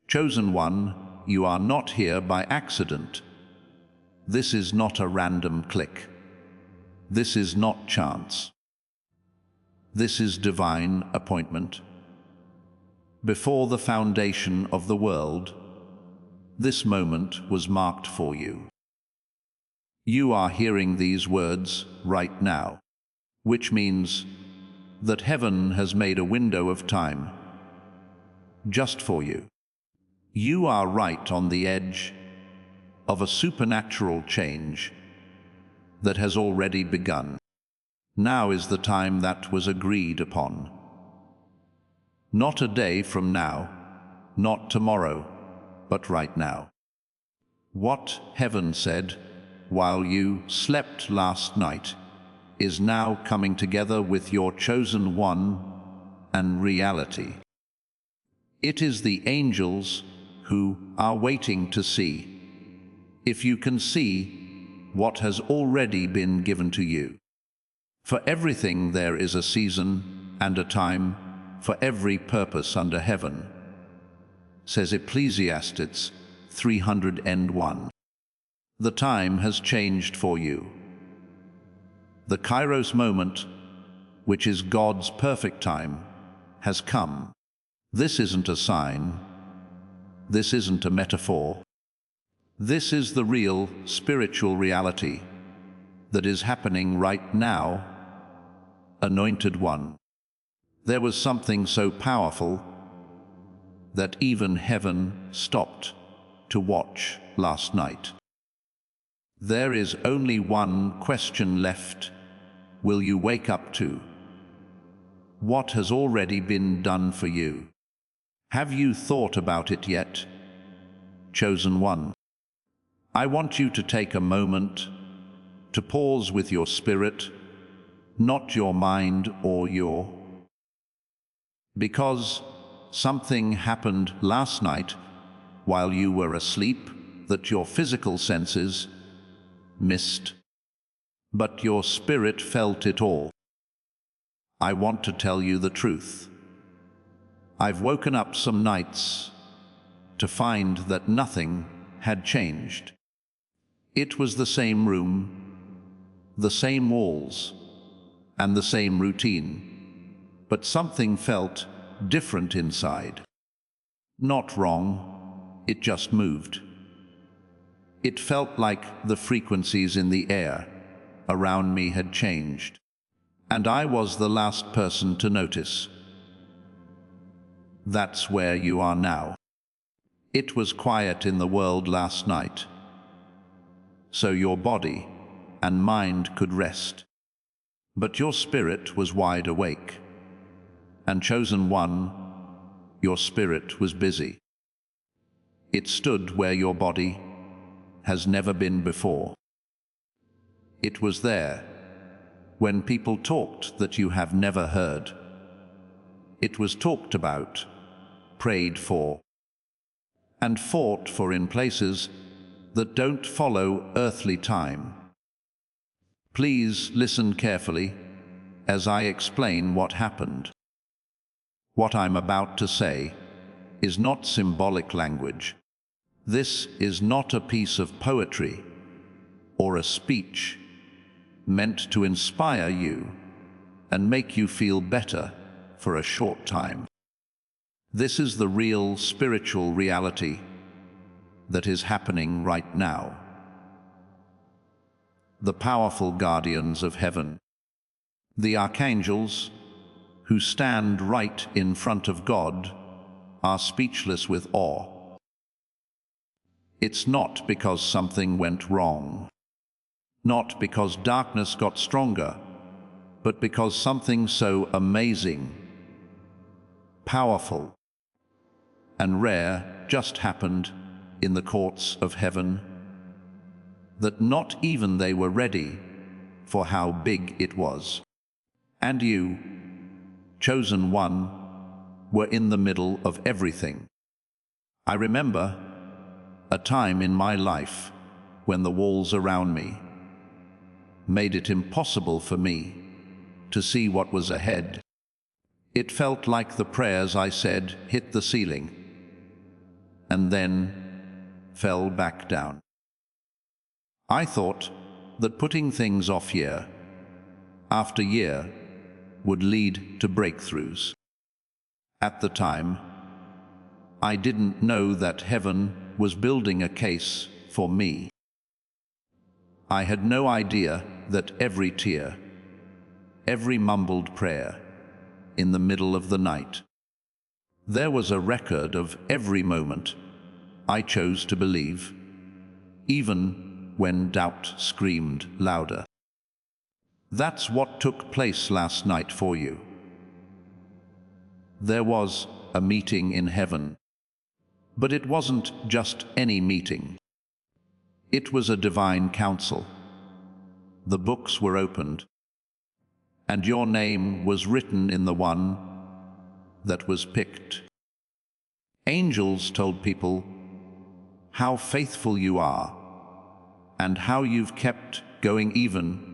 Chosen one, you are not here by accident. This is not a random click. This is not chance. This is divine appointment. Before the foundation of the world, this moment was marked for you. You are hearing these words right now, which means that heaven has made a window of time just for you. You are right on the edge of a supernatural change that has already begun. Now is the time that was agreed upon. Not a day from now, not tomorrow, but right now. What heaven said while you slept last night is now coming together with your chosen one and reality. It is the angels who are waiting to see if you can see what has already been given to you. For everything there is a season and a time, for every purpose under heaven, says Ecclesiastes 3:1. The time has changed for you. The Kairos moment, which is God's perfect time, has come. This isn't a sign. This isn't a metaphor. This is the real spiritual reality that is happening right now. Anointed one. There was something so powerful that even heaven stopped to watch last night. There is only one question left. Will you wake up to what has already been done for you? Have you thought about it yet? Chosen one. I want you to take a moment to pause with your spirit, not your mind or your... Because something happened last night while you were asleep that your physical senses missed, but your spirit felt it all. I want to tell you the truth. I've woken up some nights to find that nothing had changed. It was the same room, the same walls, and the same routine, but something felt different inside. Not wrong, it just moved. It felt like the frequencies in the air around me had changed, and I was the last person to notice. That's where you are now. It was quiet in the world last night, so your body and mind could rest. But your spirit was wide awake, and chosen one, your spirit was busy. It stood where your body has never been before. It was there when people talked that you have never heard. It was talked about, prayed for, and fought for in places that don't follow earthly time. Please listen carefully as I explain what happened. What I'm about to say is not symbolic language. This is not a piece of poetry or a speech meant to inspire you and make you feel better for a short time. This is the real spiritual reality that is happening right now. The powerful guardians of heaven, the archangels who stand right in front of God, are speechless with awe. It's not because something went wrong, not because darkness got stronger, but because something so amazing, powerful, and rare just happened in the courts of heaven, that not even they were ready for how big it was. And you, chosen one, were in the middle of everything. I remember a time in my life when the walls around me made it impossible for me to see what was ahead. It felt like the prayers I said hit the ceiling, and then fell back down. I thought that putting things off year after year would lead to breakthroughs. At the time, I didn't know that heaven was building a case for me. I had no idea that every tear, every mumbled prayer in the middle of the night, there was a record of every moment I chose to believe, even when doubt screamed louder. That's what took place last night for you. There was a meeting in heaven, but it wasn't just any meeting. It was a divine council. The books were opened, and your name was written in the one that was picked. Angels told people how faithful you are and how you've kept going even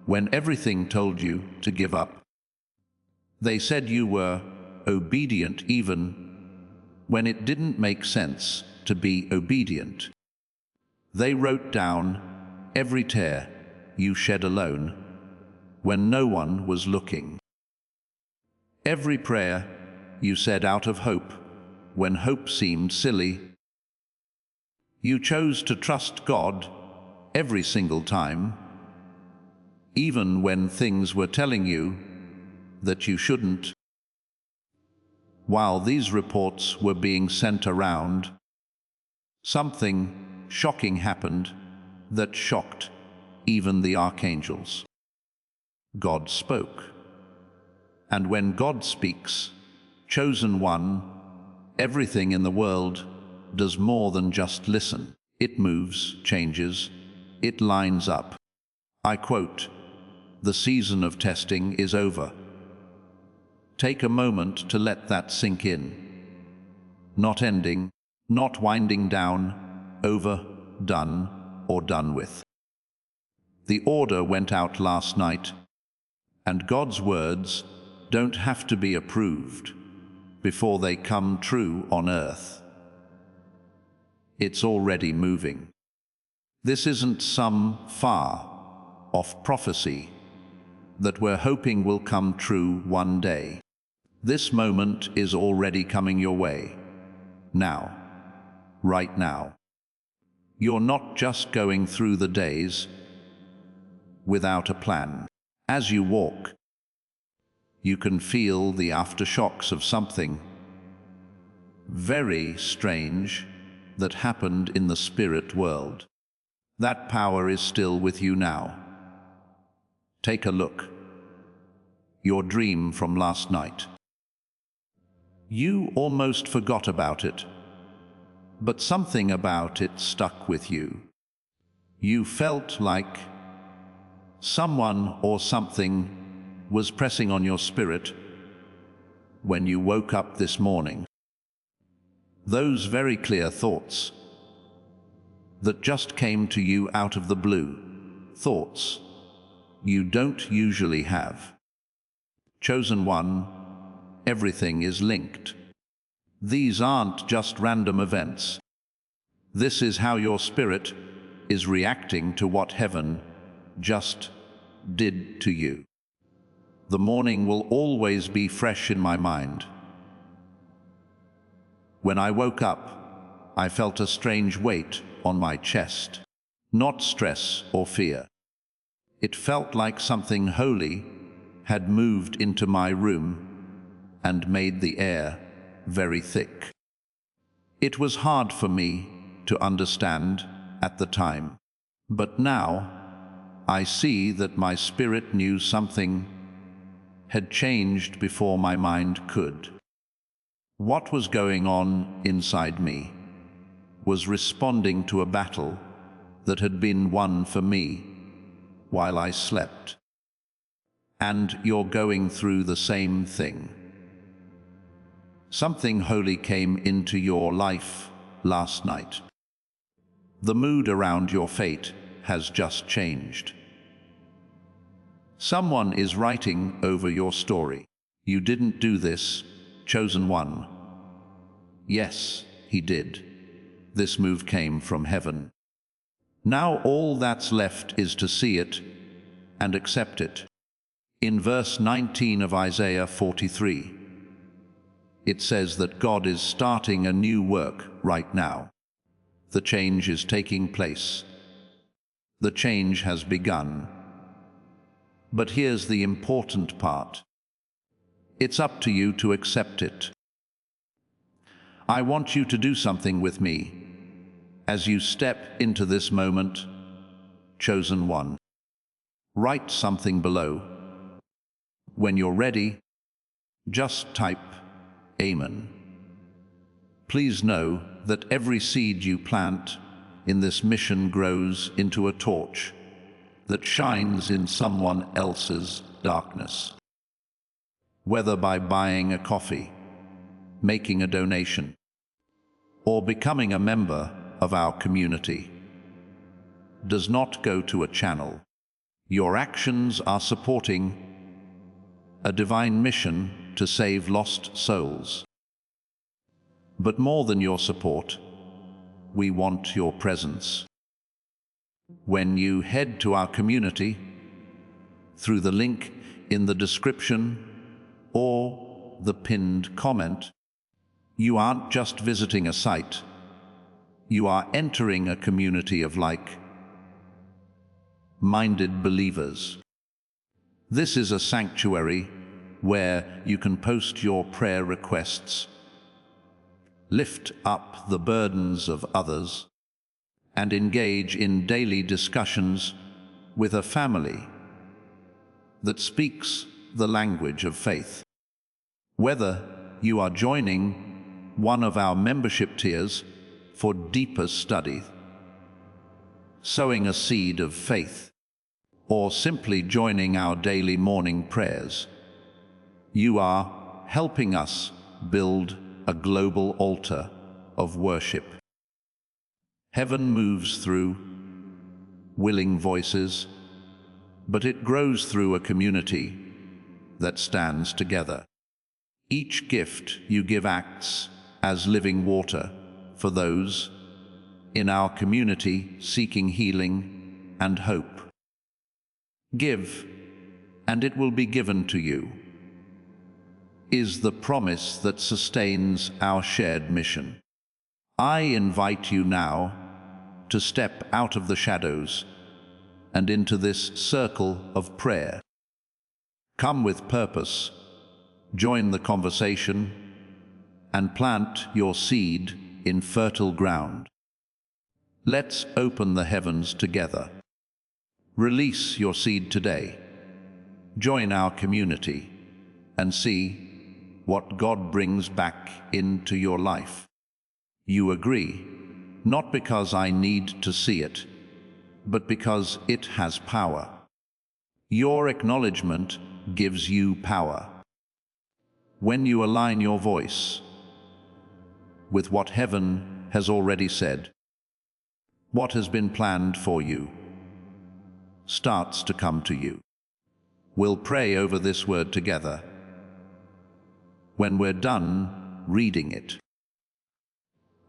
when everything told you to give up. They said you were obedient even when it didn't make sense to be obedient. They wrote down every tear you shed alone when no one was looking. Every prayer you said out of hope when hope seemed silly. You chose to trust God every single time, even when things were telling you that you shouldn't. While these reports were being sent around, something shocking happened that shocked even the archangels. God spoke. And when God speaks, chosen one, everything in the world does more than just listen. It moves, changes, it lines up. I quote, "The season of testing is over." Take a moment to let that sink in. Not ending, not winding down, over, done, or done with. The order went out last night, and God's words don't have to be approved before they come true on earth. It's already moving. This isn't some far-off prophecy that we're hoping will come true one day. This moment is already coming your way. Now. Right now. You're not just going through the days without a plan. As you walk, you can feel the aftershocks of something very strange that happened in the spirit world. That power is still with you now. Take a look. Your dream from last night. You almost forgot about it, but something about it stuck with you. You felt like someone or something was pressing on your spirit when you woke up this morning. Those very clear thoughts that just came to you out of the blue, thoughts you don't usually have. Chosen one, everything is linked. These aren't just random events. This is how your spirit is reacting to what heaven just did to you. The morning will always be fresh in my mind. When I woke up, I felt a strange weight on my chest. Not stress or fear. It felt like something holy had moved into my room and made the air very thick. It was hard for me to understand at the time, but now I see that my spirit knew something had changed before my mind could. What was going on inside me was responding to a battle that had been won for me while I slept. And you're going through the same thing. Something holy came into your life last night. The mood around your fate has just changed. Someone is writing over your story. You didn't do this, chosen one. Yes, he did. This move came from heaven. Now all that's left is to see it and accept it. In verse 19 of Isaiah 43, it says that God is starting a new work right now. The change is taking place. The change has begun. But here's the important part. It's up to you to accept it. I want you to do something with me as you step into this moment, chosen one. Write something below. When you're ready, just type Amen. Please know that every seed you plant in this mission grows into a torch that shines in someone else's darkness. Whether by buying a coffee, making a donation, or becoming a member of our community, does not go to a channel. Your actions are supporting a divine mission to save lost souls. But more than your support, we want your presence. When you head to our community, through the link in the description or the pinned comment, you aren't just visiting a site, you are entering a community of like-minded believers. This is a sanctuary where you can post your prayer requests, lift up the burdens of others, and engage in daily discussions with a family that speaks the language of faith. Whether you are joining one of our membership tiers for deeper study, sowing a seed of faith, or simply joining our daily morning prayers, you are helping us build a global altar of worship. Heaven moves through willing voices, but it grows through a community that stands together. Each gift you give acts as living water for those in our community seeking healing and hope. Give, and it will be given to you, is the promise that sustains our shared mission. I invite you now to step out of the shadows and into this circle of prayer. Come with purpose, join the conversation, and plant your seed in fertile ground. Let's open the heavens together. Release your seed today. Join our community and see what God brings back into your life. You agree, not because I need to see it, but because it has power. Your acknowledgement gives you power. When you align your voice with what heaven has already said, what has been planned for you starts to come to you. We'll pray over this word together when we're done reading it.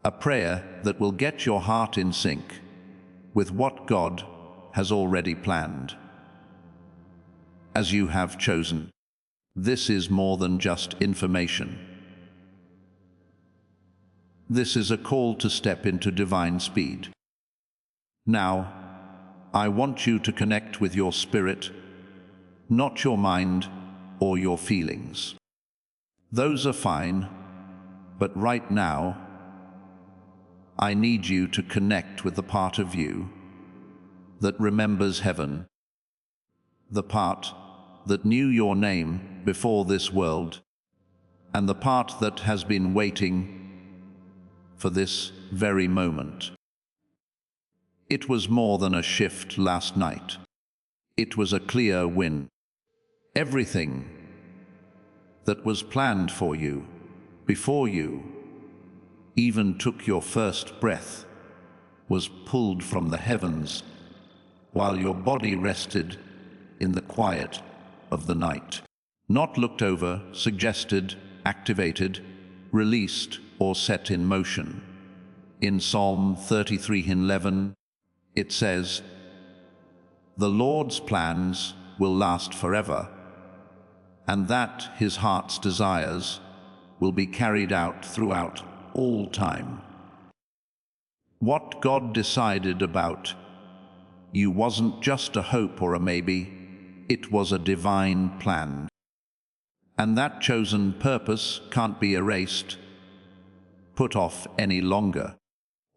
A prayer that will get your heart in sync with what God has already planned. As you have chosen, this is more than just information. This is a call to step into divine speed. Now, I want you to connect with your spirit, not your mind or your feelings. Those are fine, but right now, I need you to connect with the part of you that remembers heaven, the part that knew your name before this world, and the part that has been waiting for this very moment. It was more than a shift last night. It was a clear win. Everything that was planned for you before you even took your first breath was pulled from the heavens while your body rested in the quiet of the night. Not looked over, suggested, activated, released, or set in motion. In Psalm 33:11, it says, "The Lord's plans will last forever, and that his heart's desires will be carried out throughout all time." What God decided about you wasn't just a hope or a maybe, it was a divine plan. And that chosen purpose can't be erased, put off any longer,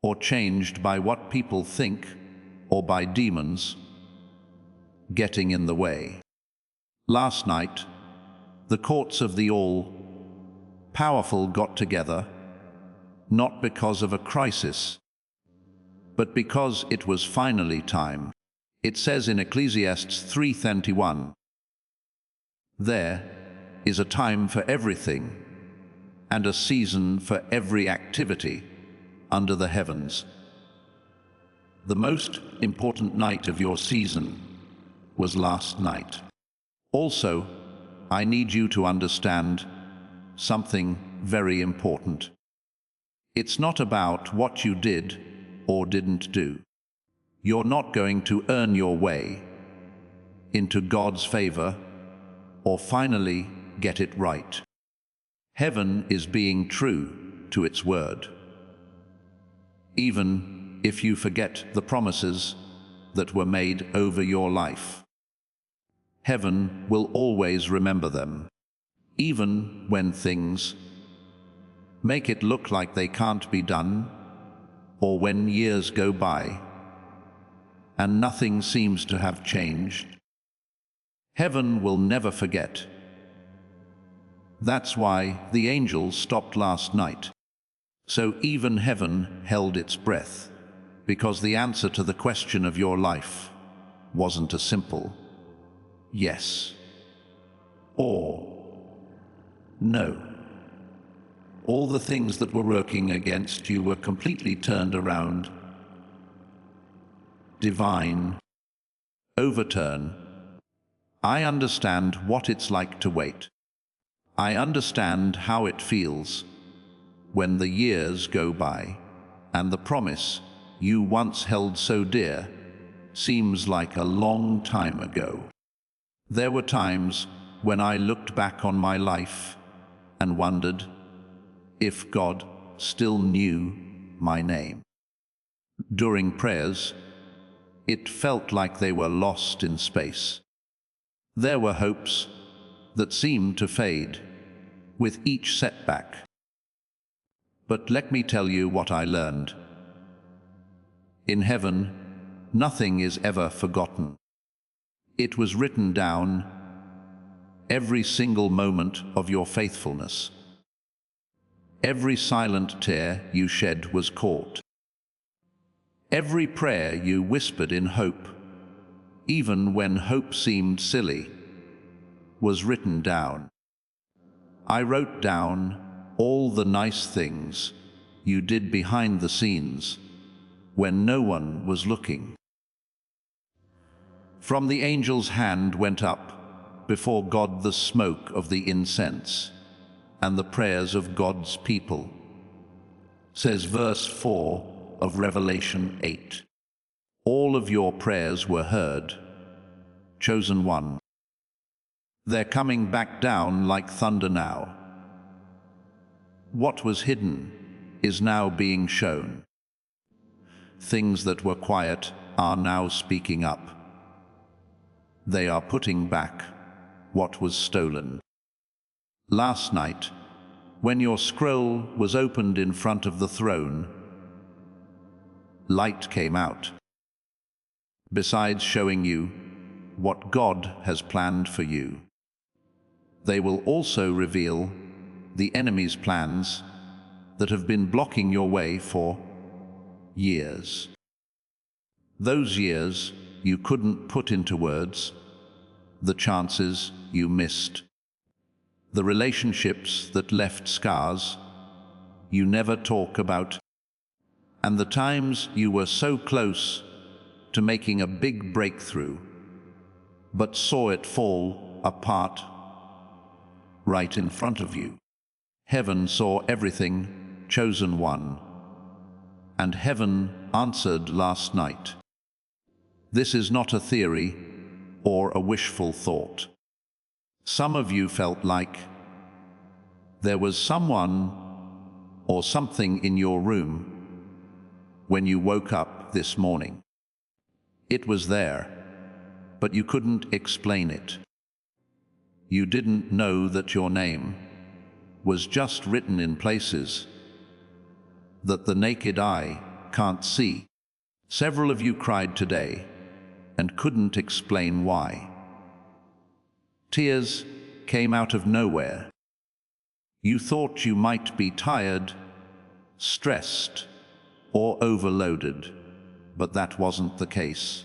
or changed by what people think or by demons getting in the way. Last night, the courts of the all-powerful got together, not because of a crisis, but because it was finally time. It says in Ecclesiastes 3:21, "There is a time for everything, and a season for every activity under the heavens." The most important night of your season was last night. Also, I need you to understand something very important. It's not about what you did or didn't do. You're not going to earn your way into God's favor or finally get it right. Heaven is being true to its word. Even if you forget the promises that were made over your life, heaven will always remember them, even when things make it look like they can't be done, or when years go by and nothing seems to have changed. Heaven will never forget. That's why the angels stopped last night. So even heaven held its breath, because the answer to the question of your life wasn't a simple yes or no. All the things that were working against you were completely turned around. Divine overturn. I understand what it's like to wait. I understand how it feels when the years go by and the promise you once held so dear seems like a long time ago. There were times when I looked back on my life and wondered if God still knew my name. During prayers, it felt like they were lost in space. There were hopes that seemed to fade with each setback. But let me tell you what I learned. In heaven, nothing is ever forgotten. It was written down, every single moment of your faithfulness. Every silent tear you shed was caught. Every prayer you whispered in hope, even when hope seemed silly, was written down. I wrote down all the nice things you did behind the scenes when no one was looking. From the angel's hand went up before God the smoke of the incense and the prayers of God's people, says verse 4 of Revelation 8. All of your prayers were heard, chosen one. They're coming back down like thunder now. What was hidden is now being shown. Things that were quiet are now speaking up. They are putting back what was stolen. Last night, when your scroll was opened in front of the throne, light came out. Besides showing you what God has planned for you, they will also reveal the enemy's plans that have been blocking your way for years. Those years you couldn't put into words, the chances you missed, the relationships that left scars you never talk about, and the times you were so close to making a big breakthrough, but saw it fall apart right in front of you. Heaven saw everything, chosen one, and heaven answered last night. This is not a theory or a wishful thought. Some of you felt like there was someone or something in your room when you woke up this morning. It was there, but you couldn't explain it. You didn't know that your name was just written in places that the naked eye can't see. Several of you cried today and couldn't explain why. Tears came out of nowhere. You thought you might be tired, stressed, or overloaded, but that wasn't the case.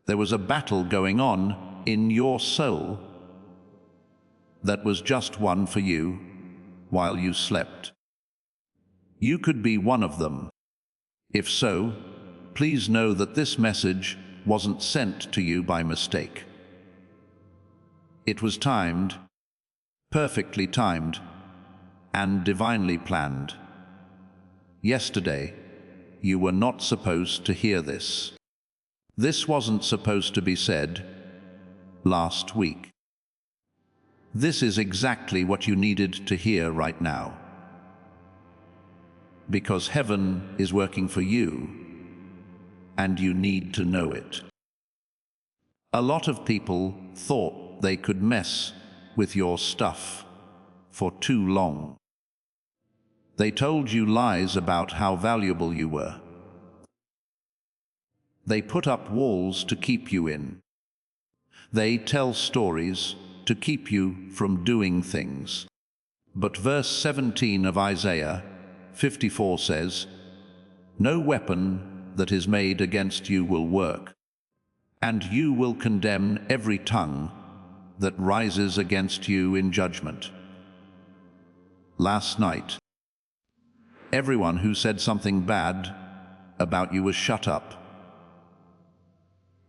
There was a battle going on in your soul that was just won for you while you slept. You could be one of them. If so, please know that this message wasn't sent to you by mistake. It was timed, perfectly timed, and divinely planned. Yesterday, you were not supposed to hear this. This wasn't supposed to be said last week. This is exactly what you needed to hear right now. Because heaven is working for you, and you need to know it. A lot of people thought they could mess with your stuff for too long. They told you lies about how valuable you were. They put up walls to keep you in. They tell stories to keep you from doing things. But verse 17 of Isaiah 54 says, "No weapon that is made against you will work, and you will condemn every tongue that rises against you in judgment." Last night, everyone who said something bad about you was shut up.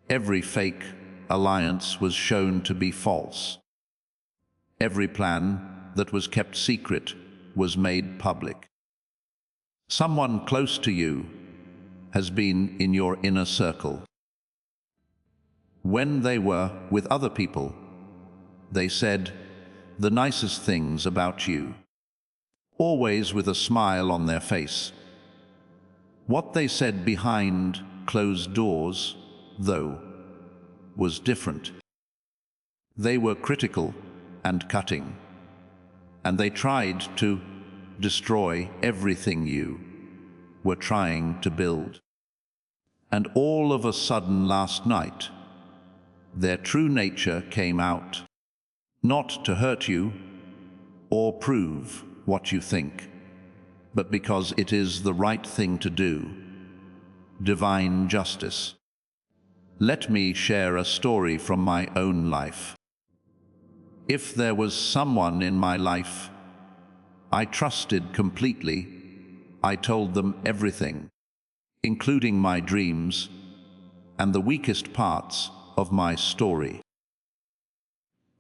Every fake alliance was shown to be false. Every plan that was kept secret was made public. Someone close to you has been in your inner circle. When they were with other people, they said the nicest things about you, always with a smile on their face. What they said behind closed doors, though, was different. They were critical and cutting, and they tried to destroy everything you were trying to build. And all of a sudden last night, their true nature came out, not to hurt you or prove what you think, but because it is the right thing to do. Divine justice. Let me share a story from my own life. If there was someone in my life I trusted completely, I told them everything, including my dreams and the weakest parts of my story.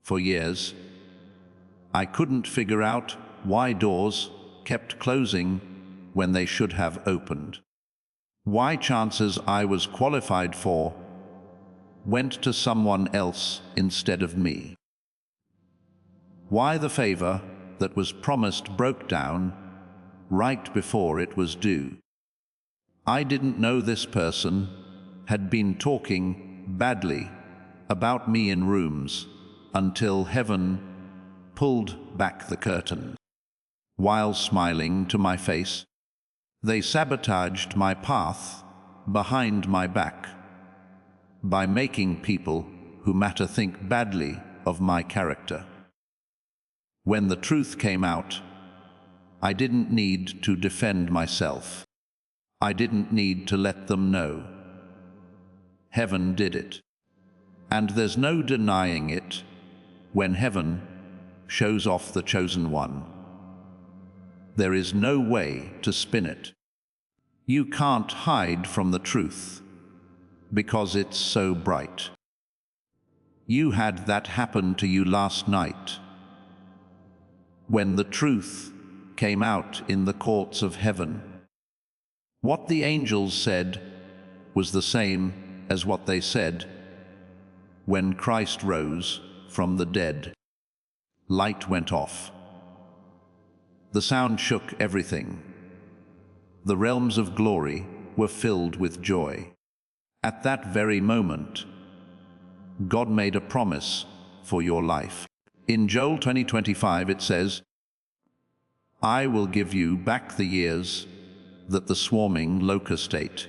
For years, I couldn't figure out why doors kept closing when they should have opened. Why chances I was qualified for went to someone else instead of me. Why the favor that was promised broke down right before it was due. I didn't know this person had been talking badly about me in rooms until heaven pulled back the curtain. While smiling to my face, they sabotaged my path behind my back by making people who matter think badly of my character. When the truth came out, I didn't need to defend myself. I didn't need to let them know. Heaven did it. And there's no denying it when heaven shows off the chosen one. There is no way to spin it. You can't hide from the truth because it's so bright. You had that happen to you last night when the truth came out in the courts of heaven. What the angels said was the same as what they said when Christ rose from the dead. Light went off. The sound shook everything. The realms of glory were filled with joy. At that very moment, God made a promise for your life. In Joel 20:25 it says, "I will give you back the years that the swarming locust ate."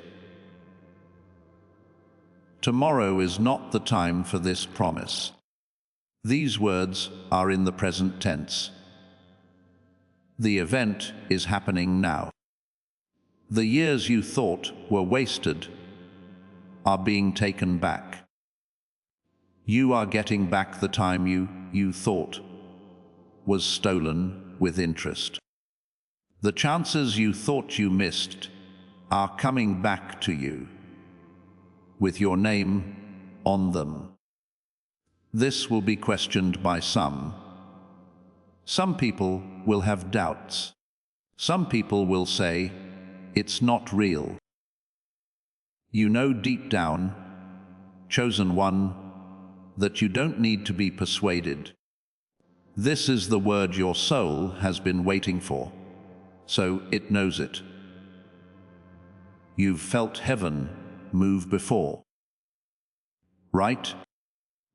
Tomorrow is not the time for this promise. These words are in the present tense. The event is happening now. The years you thought were wasted are being taken back. You are getting back the time you thought was stolen with interest. The chances you thought you missed are coming back to you with your name on them. This will be questioned by some. Some people will have doubts. Some people will say, "It's not real." You know deep down, chosen one, that you don't need to be persuaded. This is the word your soul has been waiting for, so it knows it. You've felt heaven move before, right?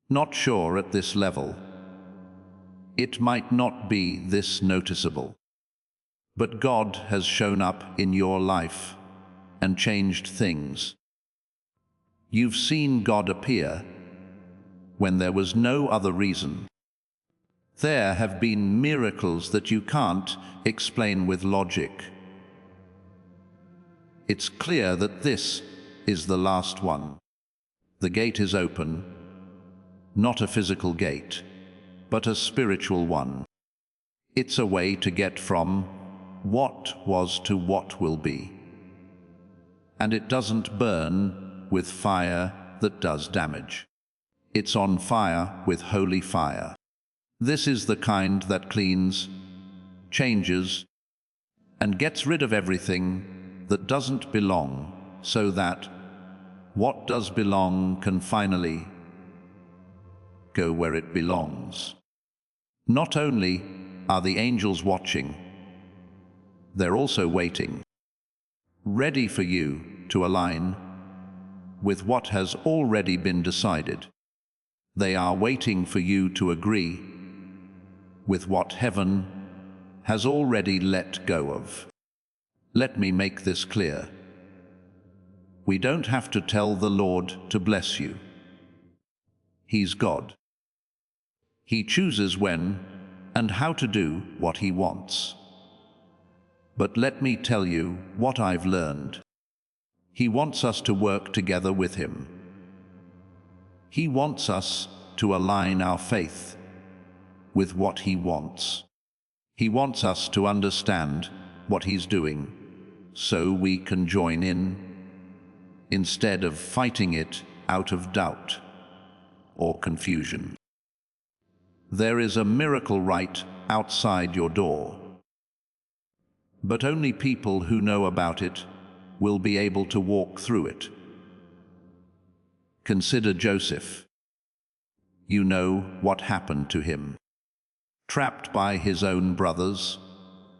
Not sure at this level. It might not be this noticeable, but God has shown up in your life and changed things. You've seen God appear when there was no other reason. There have been miracles that you can't explain with logic. It's clear that this is the last one. The gate is open, not a physical gate, but a spiritual one. It's a way to get from what was to what will be. And it doesn't burn with fire that does damage. It's on fire with holy fire. This is the kind that cleans, changes, and gets rid of everything that doesn't belong, so that what does belong can finally go where it belongs. Not only are the angels watching, they're also waiting, ready for you to align with what has already been decided. They are waiting for you to agree with what heaven has already let go of. Let me make this clear. We don't have to tell the Lord to bless you. He's God. He chooses when and how to do what he wants. But let me tell you what I've learned. He wants us to work together with him. He wants us to align our faith with what he wants. He wants us to understand what he's doing so we can join in instead of fighting it out of doubt or confusion. There is a miracle right outside your door, but only people who know about it will be able to walk through it. Consider Joseph. You know what happened to him. Trapped by his own brothers,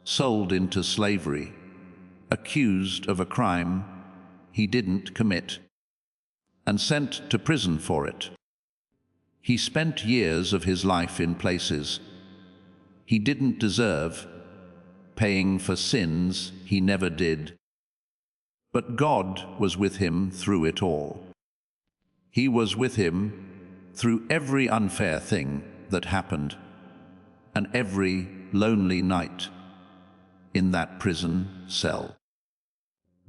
sold into slavery, accused of a crime he didn't commit, and sent to prison for it. He spent years of his life in places he didn't deserve, paying for sins he never did. But God was with him through it all. He was with him through every unfair thing that happened, and every lonely night in that prison cell.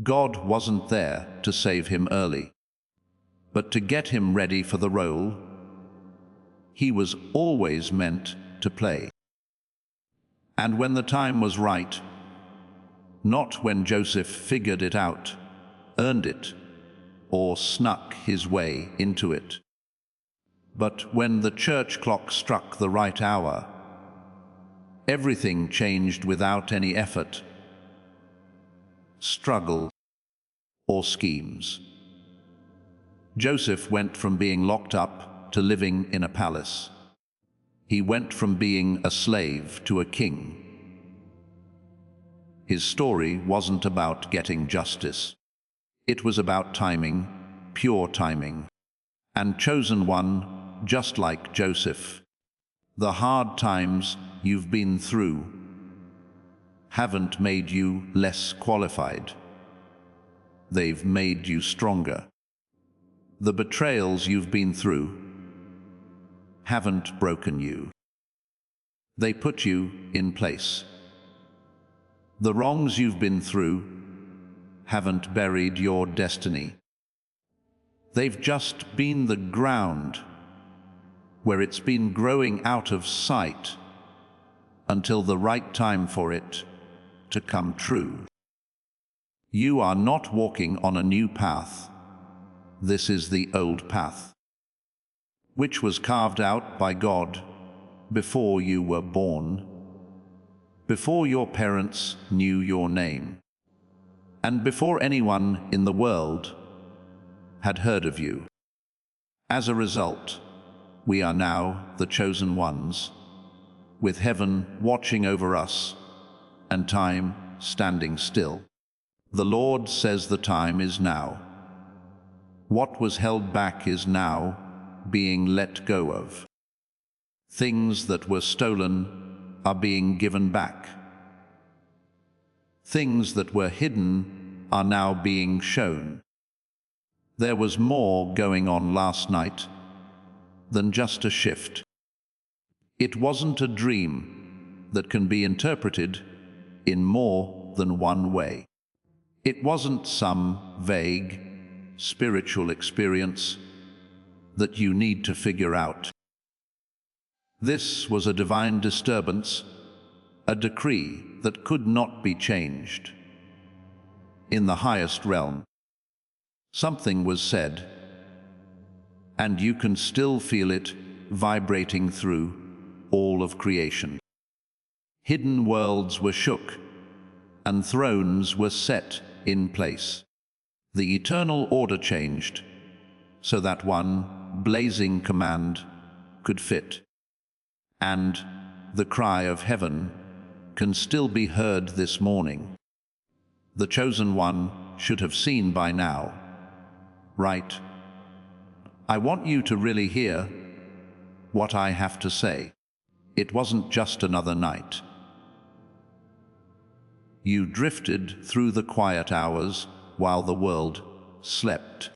God wasn't there to save him early, but to get him ready for the role he was always meant to play. And when the time was right, not when Joseph figured it out, earned it, or snuck his way into it, but when the church clock struck the right hour, everything changed without any effort, struggle, or schemes. Joseph went from being locked up to living in a palace. He went from being a slave to a king. His story wasn't about getting justice. It was about timing, pure timing, and chosen one, just like Joseph. The hard times you've been through haven't made you less qualified. They've made you stronger. The betrayals you've been through haven't broken you. They put you in place. The wrongs you've been through haven't buried your destiny. They've just been the ground where it's been growing out of sight until the right time for it to come true. You are not walking on a new path. This is the old path, which was carved out by God before you were born, before your parents knew your name, and before anyone in the world had heard of you. As a result, we are now the chosen ones, with heaven watching over us and time standing still. The Lord says the time is now. What was held back is now being let go of. Things that were stolen are being given back. Things that were hidden are now being shown. There was more going on last night than just a shift. It wasn't a dream that can be interpreted in more than one way. It wasn't some vague spiritual experience that you need to figure out. This was a divine disturbance, a decree that could not be changed. In the highest realm, something was said, and you can still feel it vibrating through all of creation. Hidden worlds were shook, and thrones were set in place. The eternal order changed, so that one blazing command could fit. And the cry of heaven can still be heard this morning. The chosen one should have seen by now, right? I want you to really hear what I have to say. It wasn't just another night. You drifted through the quiet hours while the world slept.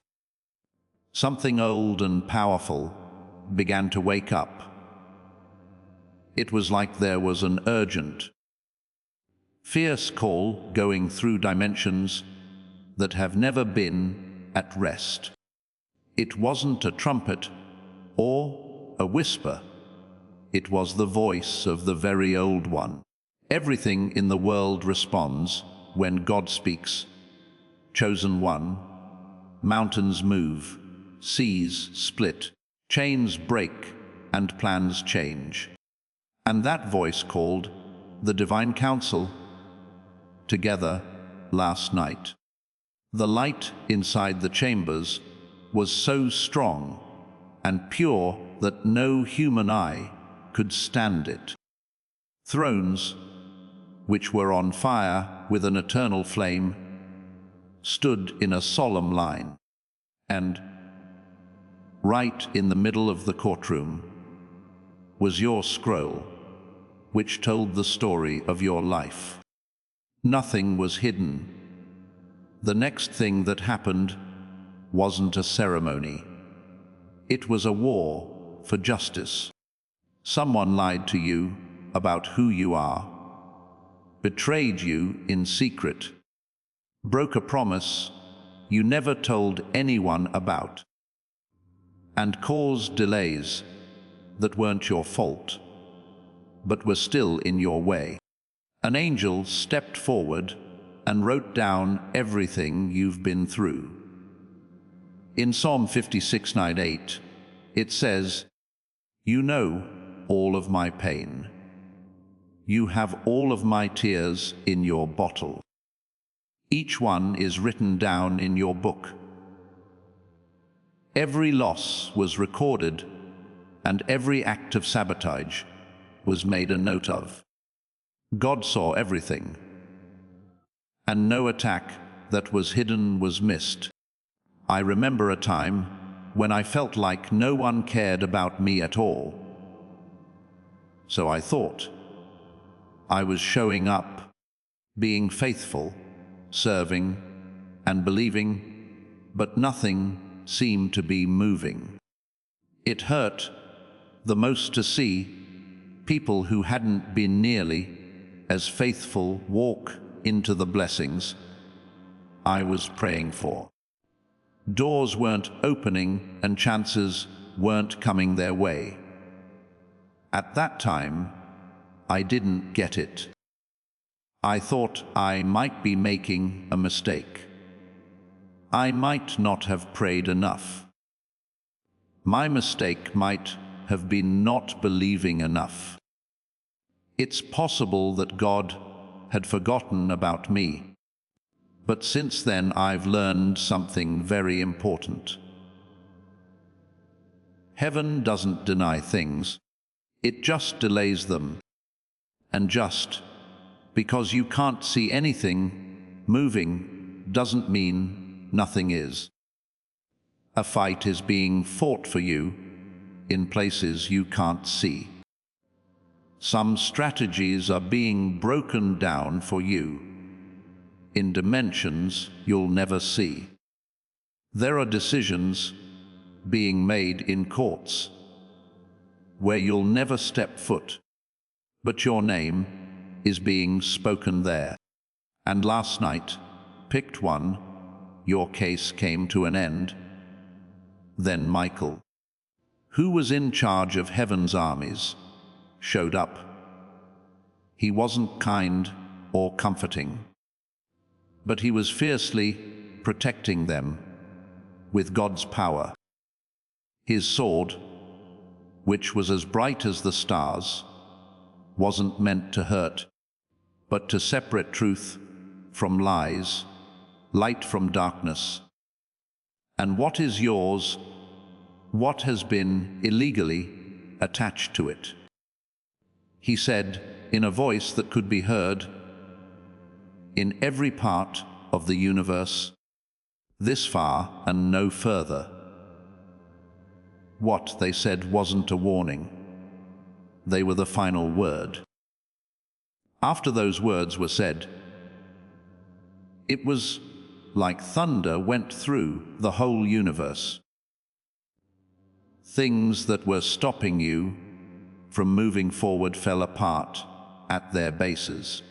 Something old and powerful began to wake up. It was like there was an urgent, fierce call going through dimensions that have never been at rest. It wasn't a trumpet or a whisper. It was the voice of the very old one. Everything in the world responds when God speaks. Chosen one, mountains move, seas split, chains break, and plans change. And that voice called the Divine Council together last night. The light inside the chambers was so strong and pure that no human eye could stand it. Thrones, which were on fire with an eternal flame, stood in a solemn line, and right in the middle of the courtroom was your scroll, which told the story of your life. Nothing was hidden. The next thing that happened wasn't a ceremony. It was a war for justice. Someone lied to you about who you are, betrayed you in secret, broke a promise you never told anyone about, and caused delays that weren't your fault, but were still in your way. An angel stepped forward and wrote down everything you've been through. In Psalm 56:9-8, it says, "You know all of my pain. You have all of my tears in your bottle. Each one is written down in your book. Every loss was recorded, and every act of sabotage was made a note of. God saw everything, and no attack that was hidden was missed. I remember a time when I felt like no one cared about me at all. So I thought I was showing up, being faithful, serving, and believing, but nothing seemed to be moving. It hurt the most to see people who hadn't been nearly as faithful walk into the blessings I was praying for. Doors weren't opening and chances weren't coming their way. At that time, I didn't get it. I thought I might be making a mistake. I might not have prayed enough. My mistake might have been not believing enough. It's possible that God had forgotten about me. But since then, I've learned something very important. Heaven doesn't deny things. It just delays them. And just because you can't see anything moving doesn't mean nothing is. A fight is being fought for you in places you can't see. Some strategies are being broken down for you in dimensions you'll never see. There are decisions being made in courts where you'll never step foot, but your name is being spoken there. And last night, picked one, your case came to an end. Then Michael, who was in charge of heaven's armies, showed up. He wasn't kind or comforting, but he was fiercely protecting them with God's power. His sword, which was as bright as the stars, wasn't meant to hurt, but to separate truth from lies, light from darkness. And what is yours, what has been illegally attached to it? He said in a voice that could be heard in every part of the universe, this far and no further. What they said wasn't a warning. They were the final word. After those words were said, it was like thunder went through the whole universe. Things that were stopping you from moving forward fell apart at their bases.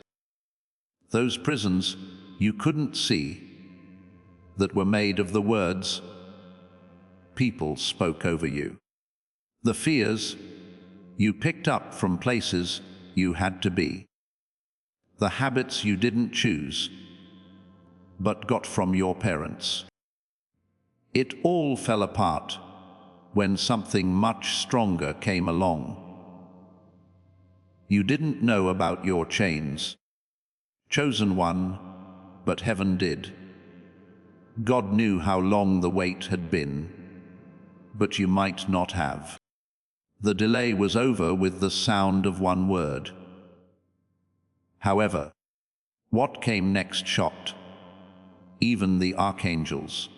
Those prisons you couldn't see that were made of the words people spoke over you. The fears you picked up from places you had to be. The habits you didn't choose, but got from your parents. It all fell apart when something much stronger came along. You didn't know about your chains. Chosen one, but heaven did. God knew how long the wait had been, but you might not have. The delay was over with the sound of one word. However, what came next shocked even the archangels.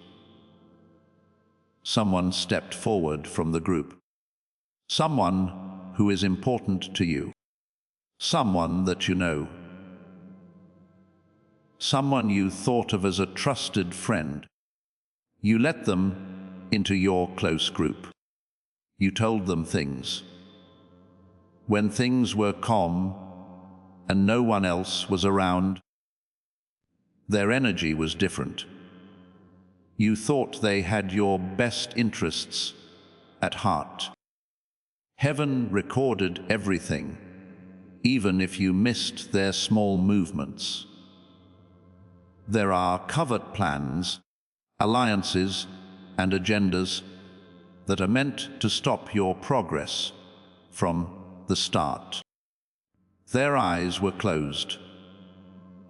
Someone stepped forward from the group. Someone who is important to you. Someone that you know. Someone you thought of as a trusted friend. You let them into your close group. You told them things. When things were calm and no one else was around, their energy was different. You thought they had your best interests at heart. Heaven recorded everything, even if you missed their small movements. There are covert plans, alliances, and agendas that are meant to stop your progress from the start. Their eyes were closed,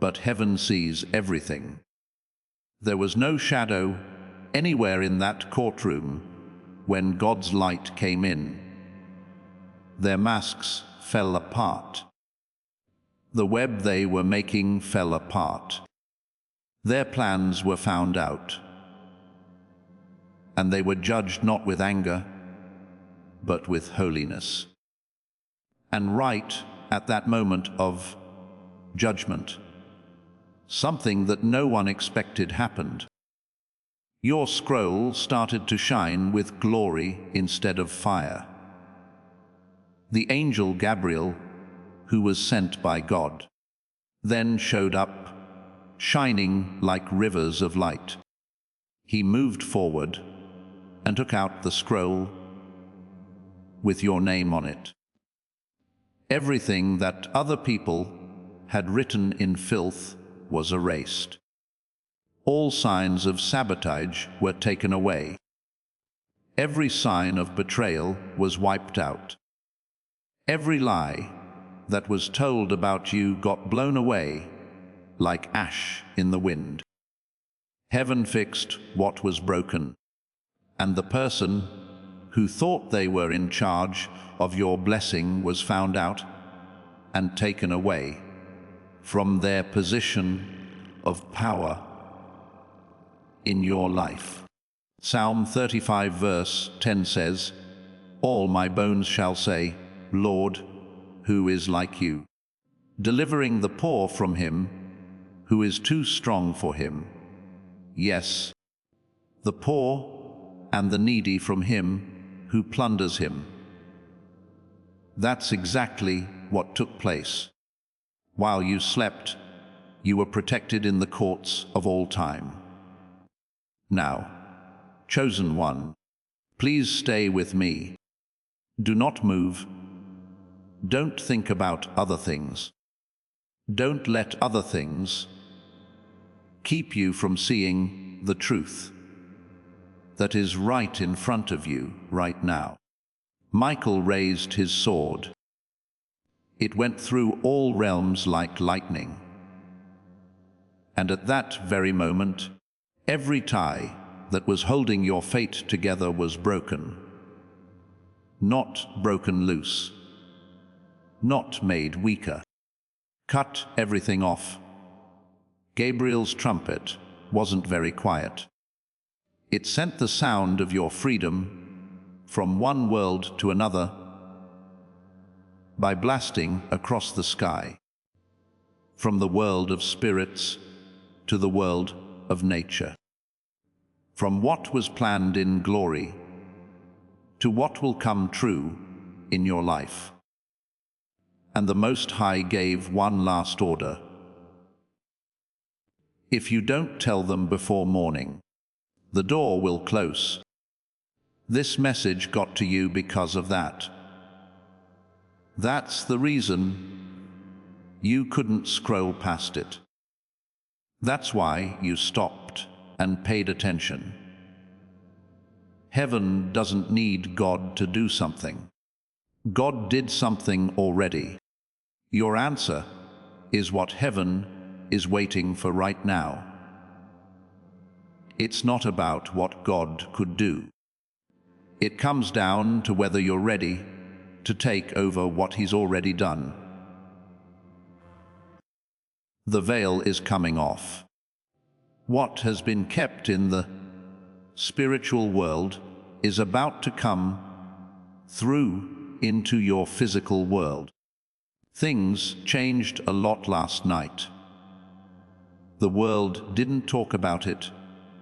but heaven sees everything. There was no shadow anywhere in that courtroom when God's light came in. Their masks fell apart. The web they were making fell apart. Their plans were found out. And they were judged not with anger, but with holiness. And right at that moment of judgment, something that no one expected happened. Your scroll started to shine with glory instead of fire. The angel Gabriel, who was sent by God, then showed up, shining like rivers of light. He moved forward and took out the scroll with your name on it. Everything that other people had written in filth was erased. All signs of sabotage were taken away. Every sign of betrayal was wiped out. Every lie that was told about you got blown away like ash in the wind. Heaven fixed what was broken, and the person who thought they were in charge of your blessing was found out and taken away from their position of power in your life. Psalm 35 verse 10 says, "All my bones shall say, Lord, who is like you? Delivering the poor from him who is too strong for him. Yes, the poor and the needy from him who plunders him." That's exactly what took place. While you slept, you were protected in the courts of all time. Now, chosen one, please stay with me. Do not move. Don't think about other things. Don't let other things keep you from seeing the truth that is right in front of you right now. Michael raised his sword. It went through all realms like lightning. And at that very moment, every tie that was holding your fate together was broken. Not broken loose. Not made weaker. Cut everything off. Gabriel's trumpet wasn't very quiet. It sent the sound of your freedom from one world to another by blasting across the sky, from the world of spirits to the world of nature, from what was planned in glory to what will come true in your life. And the Most High gave one last order. If you don't tell them before morning, the door will close. This message got to you because of that. That's the reason you couldn't scroll past it. That's why you stopped and paid attention. Heaven doesn't need God to do something. God did something already. Your answer is what heaven is waiting for right now. It's not about what God could do. It comes down to whether you're ready to take over what He's already done. The veil is coming off. What has been kept in the spiritual world is about to come through into your physical world. Things changed a lot last night. The world didn't talk about it,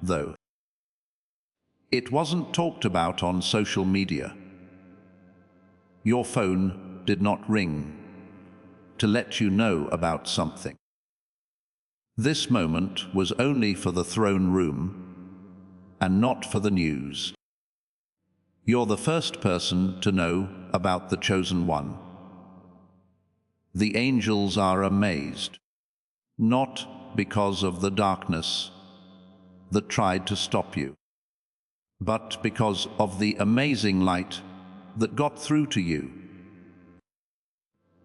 though. It wasn't talked about on social media. Your phone did not ring to let you know about something. This moment was only for the throne room and not for the news. You're the first person to know about the chosen one. The angels are amazed, not because of the darkness that tried to stop you, but because of the amazing light that got through to you.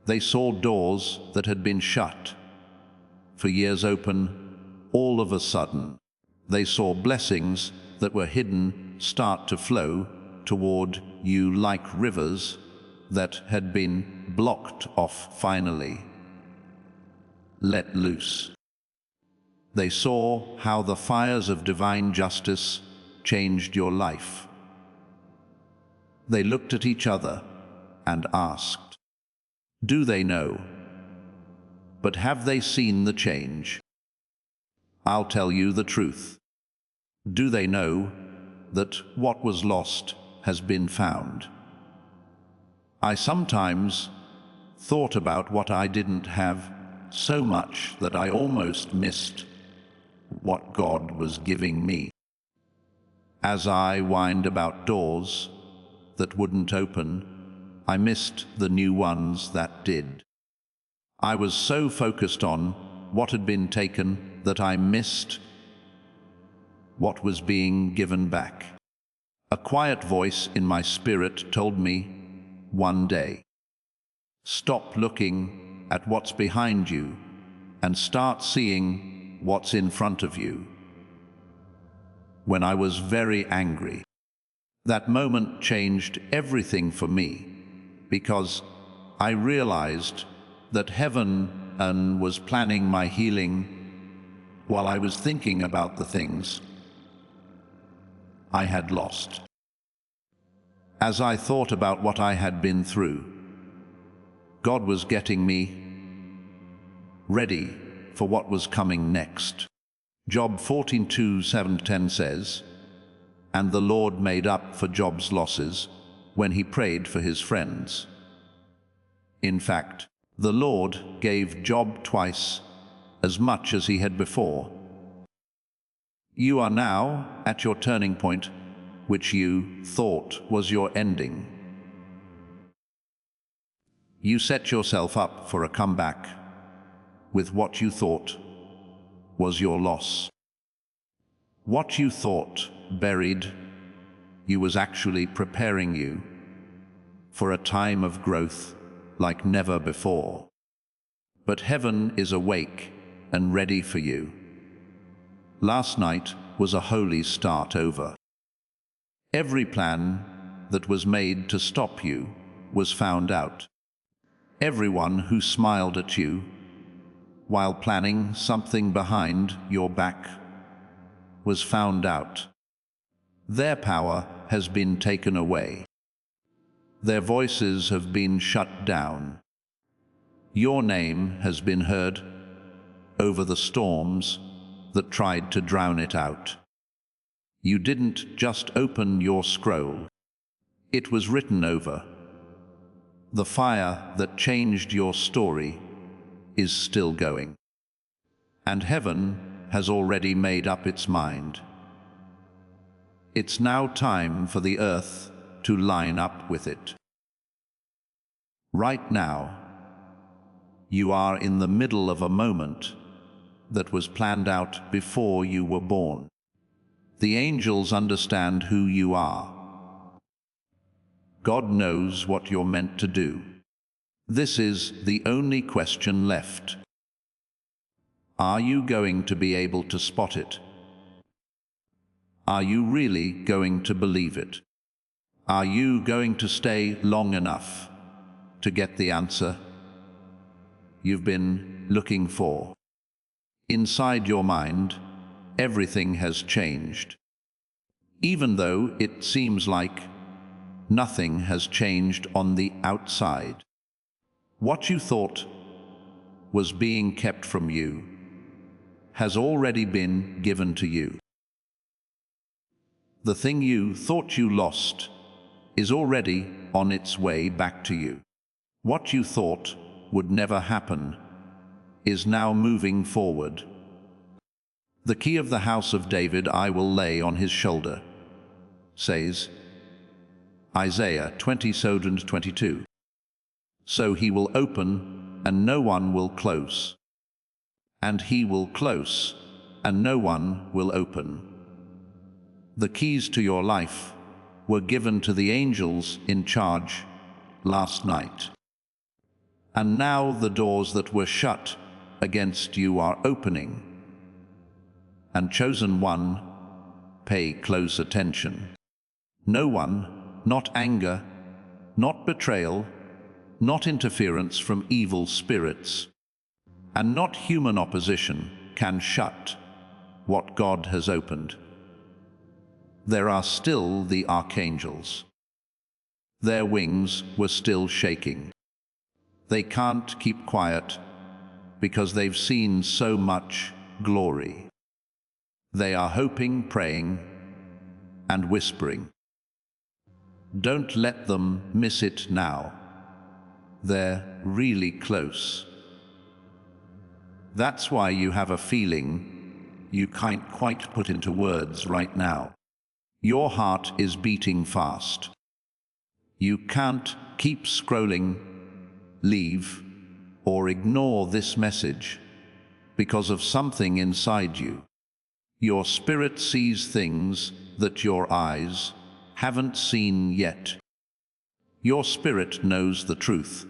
They saw doors that had been shut, for years open, all of a sudden, they saw blessings that were hidden start to flow toward you like rivers that had been blocked off finally. Let loose. They saw how the fires of divine justice changed your life. They looked at each other and asked, do they know? But have they seen the change? I'll tell you the truth. Do they know that what was lost has been found? I sometimes thought about what I didn't have so much that I almost missed what God was giving me. As I whined about doors that wouldn't open, I missed the new ones that did. I was so focused on what had been taken that I missed what was being given back. A quiet voice in my spirit told me one day, stop looking at what's behind you and start seeing what's in front of you. When I was very angry, that moment changed everything for me, because I realized that heaven was planning my healing while I was thinking about the things I had lost. As I thought about what I had been through, God was getting me ready for what was coming next. Job 14:2-7-10 says, and the Lord made up for Job's losses when he prayed for his friends. In fact, the Lord gave Job twice as much as he had before. You are now at your turning point, which you thought was your ending. You set yourself up for a comeback with what you thought was your loss. What you thought buried you was actually preparing you for a time of growth like never before. But heaven is awake and ready for you. Last night was a holy start over. Every plan that was made to stop you was found out. Everyone who smiled at you while planning something behind your back was found out. Their power has been taken away. Their voices have been shut down. Your name has been heard over the storms that tried to drown it out. You didn't just open your scroll. It was written over. The fire that changed your story is still going. And heaven has already made up its mind. It's now time for the earth to line up with it. Right now, you are in the middle of a moment that was planned out before you were born. The angels understand who you are. God knows what you're meant to do. This is the only question left. Are you going to be able to spot it? Are you really going to believe it? Are you going to stay long enough to get the answer you've been looking for? Inside your mind, everything has changed. Even though it seems like nothing has changed on the outside. What you thought was being kept from you has already been given to you. The thing you thought you lost is already on its way back to you. What you thought would never happen is now moving forward. The key of the house of David I will lay on his shoulder, says Isaiah 20:22. So he will open, and no one will close. And he will close, and no one will open. The keys to your life were given to the angels in charge last night. And now the doors that were shut against you are opening. And chosen one, pay close attention. No one, not anger, not betrayal, not interference from evil spirits, and not human opposition can shut what God has opened. There are still the archangels. Their wings were still shaking. They can't keep quiet because they've seen so much glory. They are hoping, praying, and whispering. Don't let them miss it now. They're really close. That's why you have a feeling you can't quite put into words right now. Your heart is beating fast. You can't keep scrolling, leave, or ignore this message because of something inside you. Your spirit sees things that your eyes haven't seen yet. Your spirit knows the truth,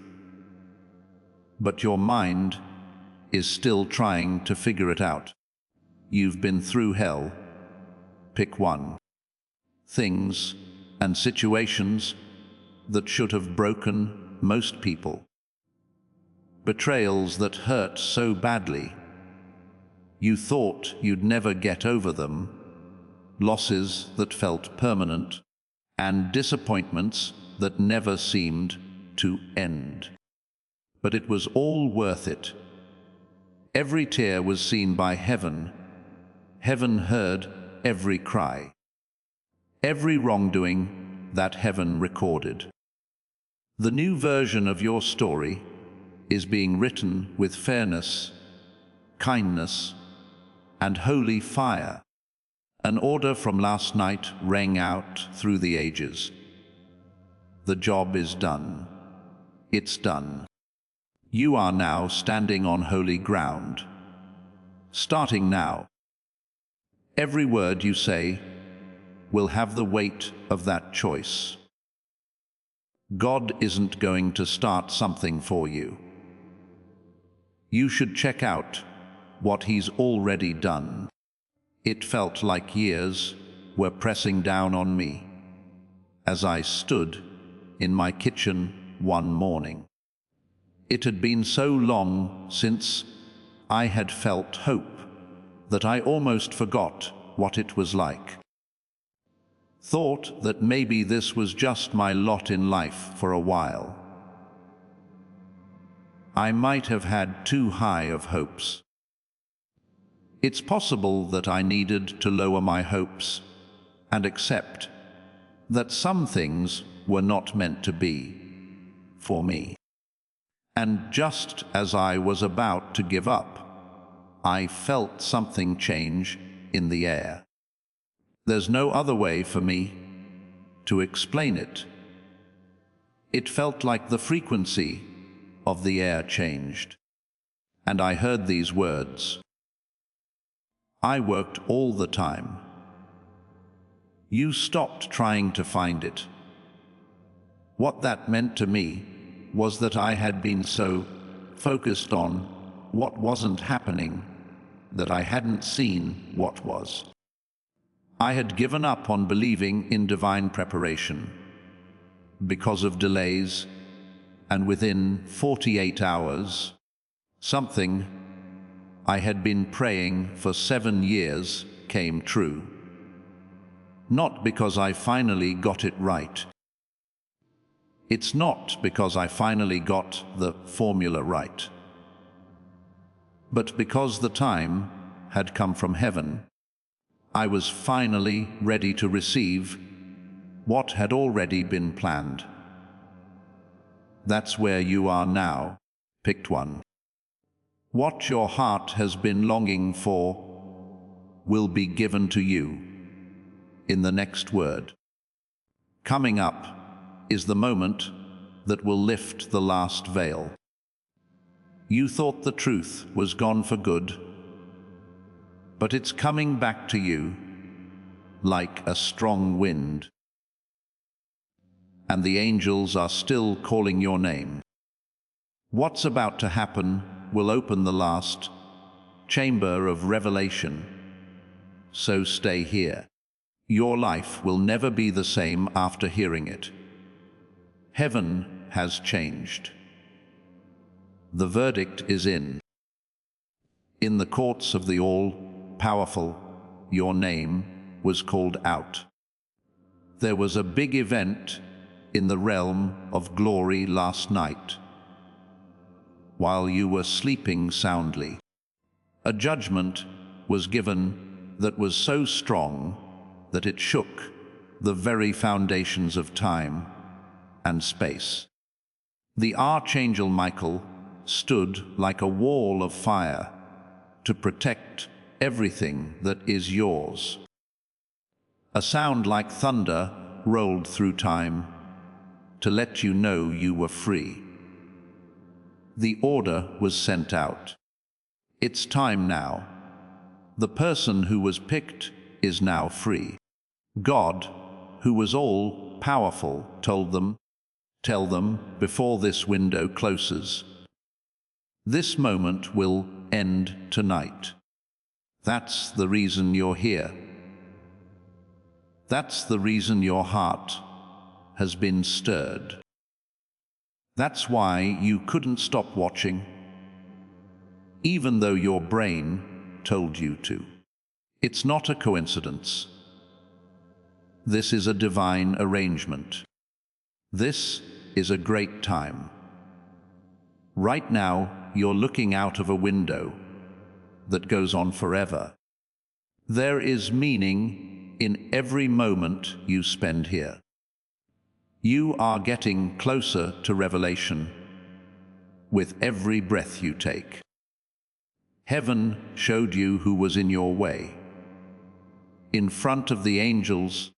but your mind is still trying to figure it out. You've been through hell. Pick one. Things and situations that should have broken most people. Betrayals that hurt so badly you thought you'd never get over them, losses that felt permanent, and disappointments that never seemed to end. But it was all worth it. Every tear was seen by heaven. Heaven heard every cry. Every wrongdoing that heaven recorded. The new version of your story is being written with fairness, kindness, and holy fire. An order from last night rang out through the ages. The job is done. It's done. You are now standing on holy ground. Starting now. Every word you say will have the weight of that choice. God isn't going to start something for you. You should check out what He's already done. It felt like years were pressing down on me as I stood in my kitchen one morning. It had been so long since I had felt hope that I almost forgot what it was like. Thought that maybe this was just my lot in life for a while. I might have had too high of hopes. It's possible that I needed to lower my hopes and accept that some things were not meant to be for me. And just as I was about to give up, I felt something change in the air. There's no other way for me to explain it. It felt like the frequency of the air changed, and I heard these words. I worked all the time. You stopped trying to find it. What that meant to me was that I had been so focused on what wasn't happening that I hadn't seen what was. I had given up on believing in divine preparation because of delays, and within 48 hours, something I had been praying for 7 years came true. Not because I finally got it right. It's not because I finally got the formula right, but because the time had come from heaven. I was finally ready to receive what had already been planned. That's where you are now. Picked one. What your heart has been longing for will be given to you in the next word. Coming up is the moment that will lift the last veil. You thought the truth was gone for good, but it's coming back to you like a strong wind. And the angels are still calling your name. What's about to happen will open the last chamber of revelation. So stay here. Your life will never be the same after hearing it. Heaven has changed. The verdict is in. In the courts of the all-powerful, your name was called out. There was a big event in the realm of glory last night. While you were sleeping soundly, a judgment was given that was so strong that it shook the very foundations of time and space. The Archangel Michael stood like a wall of fire to protect everything that is yours. A sound like thunder rolled through time to let you know you were free. The order was sent out. It's time now. The person who was picked is now free. God, who was all-powerful, told them, "Tell them before this window closes. This moment will end tonight." That's the reason you're here. That's the reason your heart has been stirred. That's why you couldn't stop watching, even though your brain told you to. It's not a coincidence. This is a divine arrangement. This is a great time. Right now, you're looking out of a window that goes on forever. There is meaning in every moment you spend here. You are getting closer to revelation with every breath you take. Heaven showed you who was in your way. In front of the angels,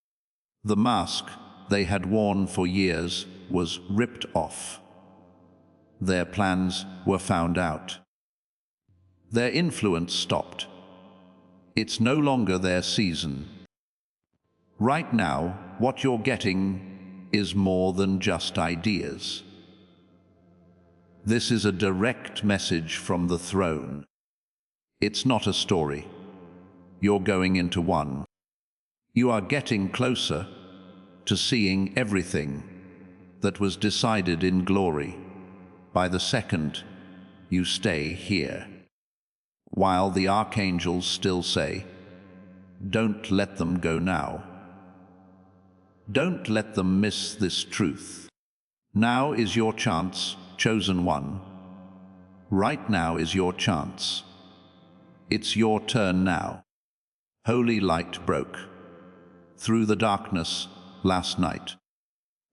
the mask they had worn for years was ripped off. Their plans were found out. Their influence stopped. It's no longer their season. Right now, what you're getting is more than just ideas. This is a direct message from the throne. It's not a story. You're going into one. You are getting closer to seeing everything that was decided in glory by the second you stay here. While the archangels still say, "Don't let them go now. Don't let them miss this truth. Now is your chance, chosen one. Right now is your chance. It's your turn now." Holy light broke through the darkness last night.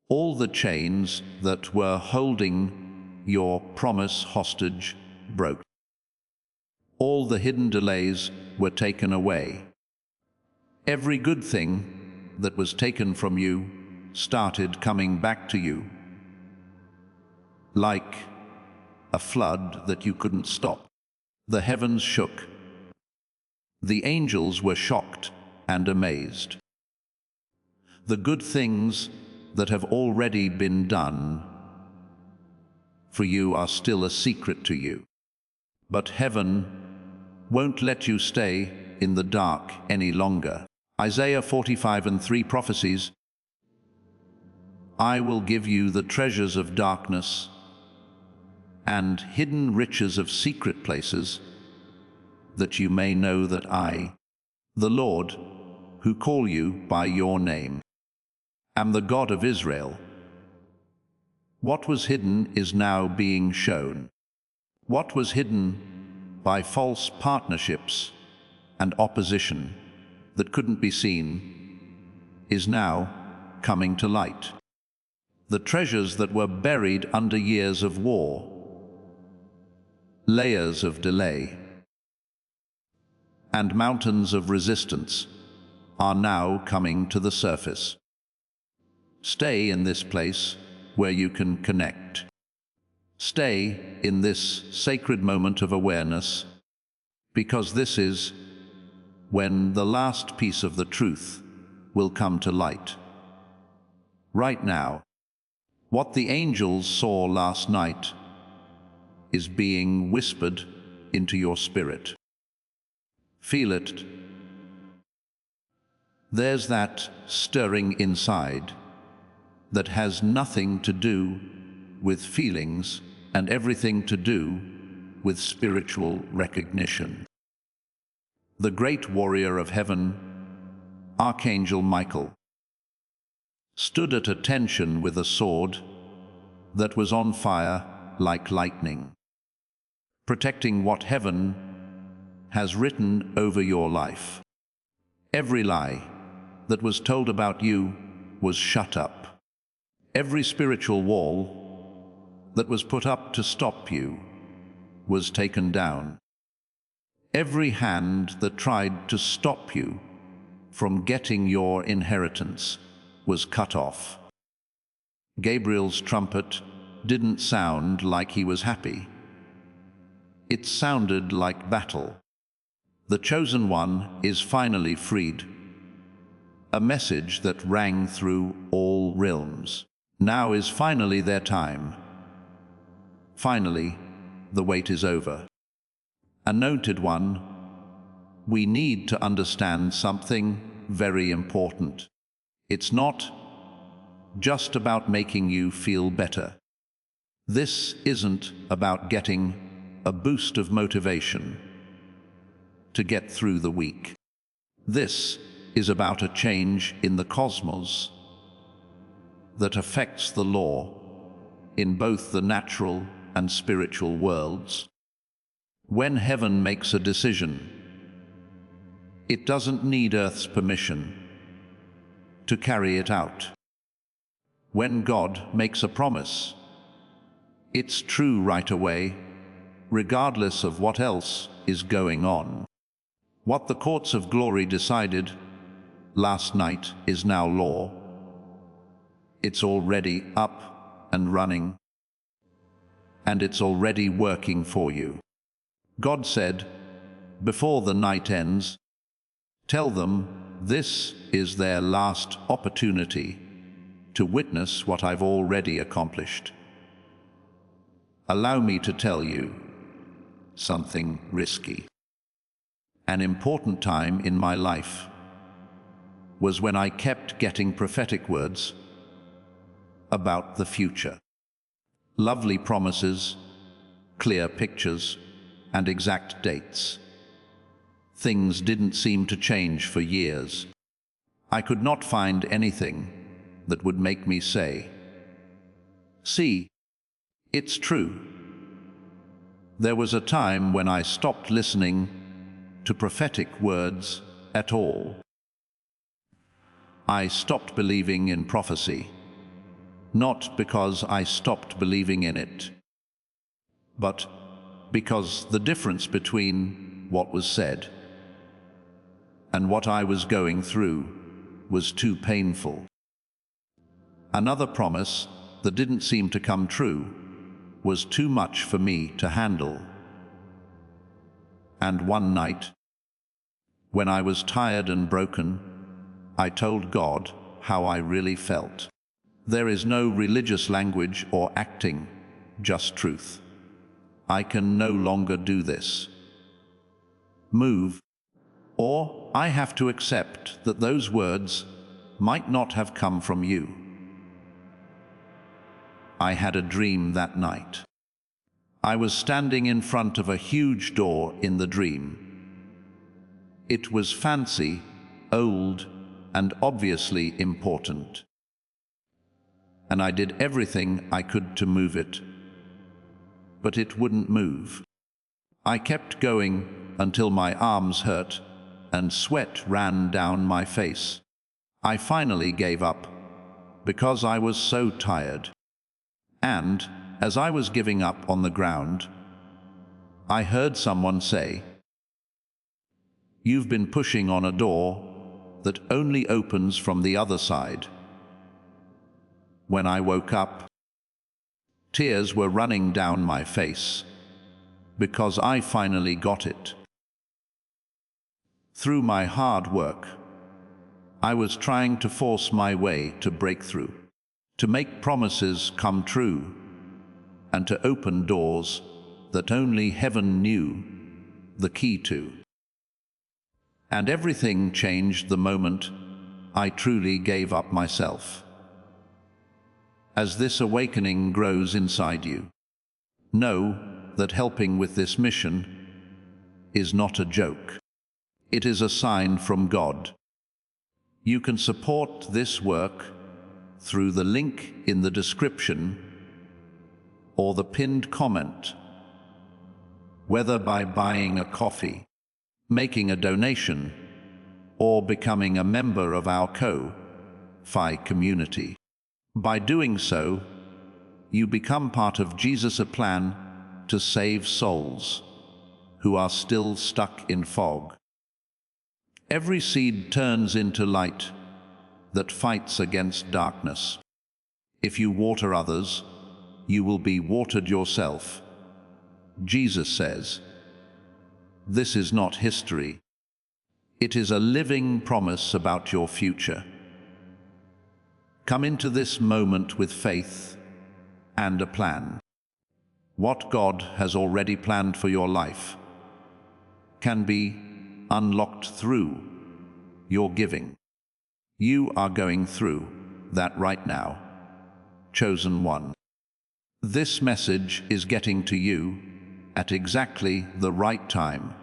All the chains that were holding your promise hostage broke. All the hidden delays were taken away. Every good thing that was taken from you started coming back to you, like a flood that you couldn't stop. The heavens shook. The angels were shocked and amazed. The good things that have already been done for you are still a secret to you. But heaven won't let you stay in the dark any longer. Isaiah 45:3 prophecies, "I will give you the treasures of darkness and hidden riches of secret places, that you may know that I, the Lord, who call you by your name, am the God of Israel." What was hidden is now being shown. What was hidden by false partnerships and opposition that couldn't be seen is now coming to light. The treasures that were buried under years of war, layers of delay, and mountains of resistance are now coming to the surface. Stay in this place where you can connect. Stay in this sacred moment of awareness, because this is when the last piece of the truth will come to light. Right now, what the angels saw last night is being whispered into your spirit. Feel it. There's that stirring inside that has nothing to do with feelings and everything to do with spiritual recognition. The great warrior of heaven, Archangel Michael, stood at attention with a sword that was on fire like lightning, protecting what heaven has written over your life. Every lie that was told about you was shut up. Every spiritual wall that was put up to stop you was taken down. Every hand that tried to stop you from getting your inheritance was cut off. Gabriel's trumpet didn't sound like he was happy. It sounded like battle. The chosen one is finally freed. A message that rang through all realms. Now is finally their time. Finally, the wait is over. Anointed one, we need to understand something very important. It's not just about making you feel better. This isn't about getting a boost of motivation to get through the week. This is about a change in the cosmos that affects the law in both the natural and spiritual worlds. When heaven makes a decision, it doesn't need Earth's permission to carry it out. When God makes a promise, it's true right away, regardless of what else is going on. What the courts of glory decided last night is now law. It's already up and running, and it's already working for you. God said, before the night ends, tell them this is their last opportunity to witness what I've already accomplished. Allow me to tell you something risky. An important time in my life was when I kept getting prophetic words about the future. Lovely promises, clear pictures, and exact dates. Things didn't seem to change for years. I could not find anything that would make me say, "See, it's true." There was a time when I stopped listening to prophetic words at all. I stopped believing in prophecy, not because I stopped believing in it, but because the difference between what was said and what I was going through was too painful. Another promise that didn't seem to come true was too much for me to handle. And one night, when I was tired and broken, I told God how I really felt. There is no religious language or acting, just truth. I can no longer do this. Move, or I have to accept that those words might not have come from you. I had a dream that night. I was standing in front of a huge door in the dream. It was fancy, old, and obviously important. And I did everything I could to move it, but it wouldn't move. I kept going until my arms hurt and sweat ran down my face. I finally gave up because I was so tired. And as I was giving up on the ground, I heard someone say, "You've been pushing on a door that only opens from the other side." When I woke up, tears were running down my face because I finally got it. Through my hard work, I was trying to force my way to breakthrough, to make promises come true, and to open doors that only heaven knew the key to. And everything changed the moment I truly gave up myself. As this awakening grows inside you, know that helping with this mission is not a joke. It is a sign from God. You can support this work through the link in the description or the pinned comment, whether by buying a coffee, making a donation, or becoming a member of our Ko-Fi community. By doing so, you become part of Jesus' plan to save souls who are still stuck in fog. Every seed turns into light that fights against darkness. If you water others, you will be watered yourself. Jesus says, this is not history. It is a living promise about your future. Come into this moment with faith and a plan. What God has already planned for your life can be unlocked through your giving. You are going through that right now, chosen one. This message is getting to you at exactly the right time,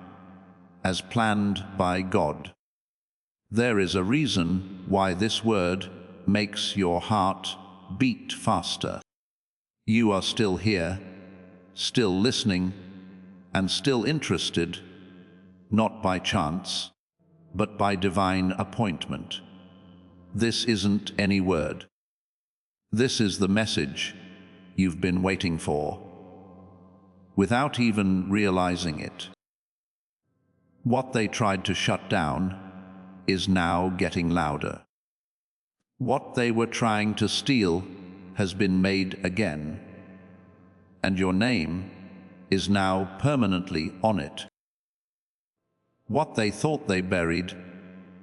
as planned by God. There is a reason why this word makes your heart beat faster. You are still here, still listening, and still interested, not by chance, but by divine appointment. This isn't any word. This is the message you've been waiting for, without even realizing it. What they tried to shut down is now getting louder. What they were trying to steal has been made again, and your name is now permanently on it. What they thought they buried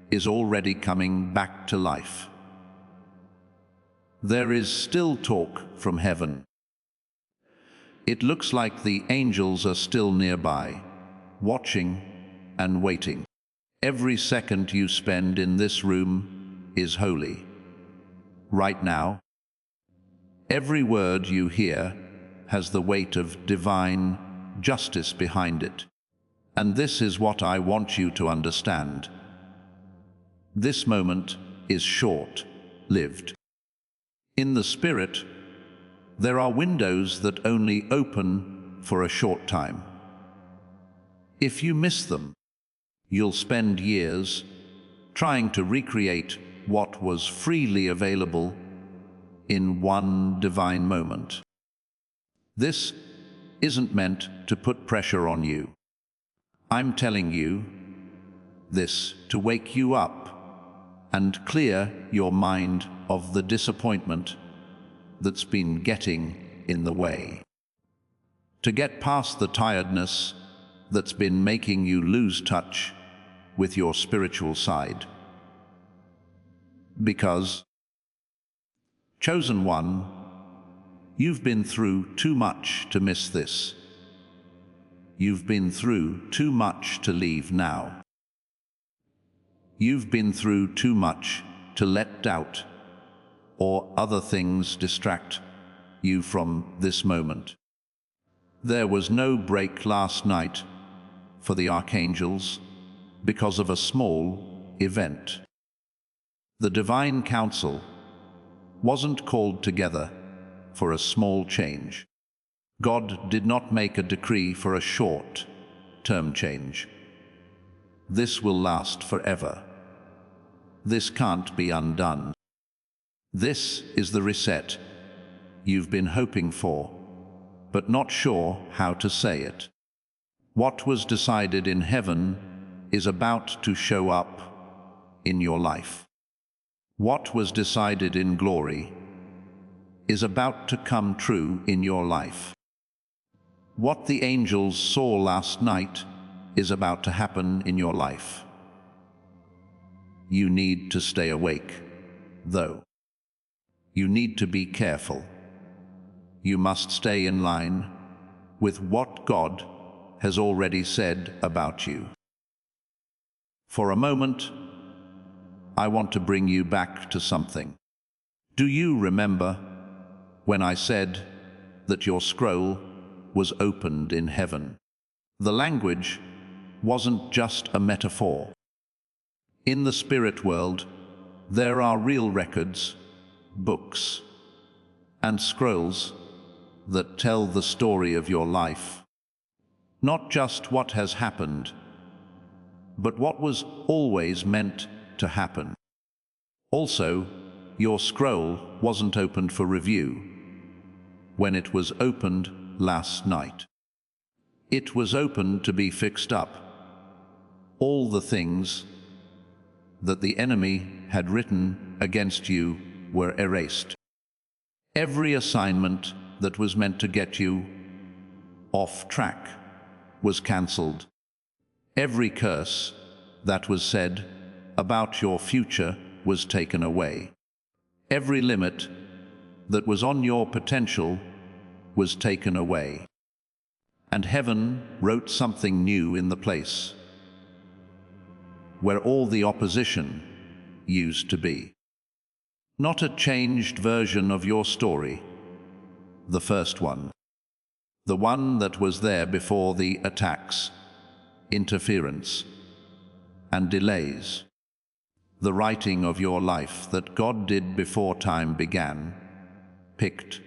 is already coming back to life. There is still talk from heaven. It looks like the angels are still nearby, watching and waiting. Every second you spend in this room is holy. Right now, every word you hear has the weight of divine justice behind it. And this is what I want you to understand. This moment is short-lived. In the Spirit, there are windows that only open for a short time. If you miss them, you'll spend years trying to recreate what was freely available in one divine moment. This isn't meant to put pressure on you. I'm telling you this to wake you up and clear your mind of the disappointment that's been getting in the way. To get past the tiredness that's been making you lose touch with your spiritual side. Because, chosen one, you've been through too much to miss this. You've been through too much to leave now. You've been through too much to let doubt or other things distract you from this moment. There was no break last night for the archangels because of a small event. The divine council wasn't called together for a small change. God did not make a decree for a short-term change. This will last forever. This can't be undone. This is the reset you've been hoping for, but not sure how to say it. What was decided in heaven is about to show up in your life. What was decided in glory is about to come true in your life. What the angels saw last night is about to happen in your life. You need to stay awake, though. You need to be careful. You must stay in line with what God has already said about you. For a moment, I want to bring you back to something. Do you remember when I said that your scroll was opened in heaven? The language wasn't just a metaphor. In the spirit world, there are real records, books, and scrolls that tell the story of your life. Not just what has happened, but what was always meant to happen. Also, your scroll wasn't opened for review when it was opened last night. It was opened to be fixed up. All the things that the enemy had written against you were erased. Every assignment that was meant to get you off track was cancelled. Every curse that was said about your future was taken away. Every limit that was on your potential was taken away. And heaven wrote something new in the place where all the opposition used to be. Not a changed version of your story, the first one. The one that was there before the attacks, interference, and delays. The writing of your life that God did before time began, picked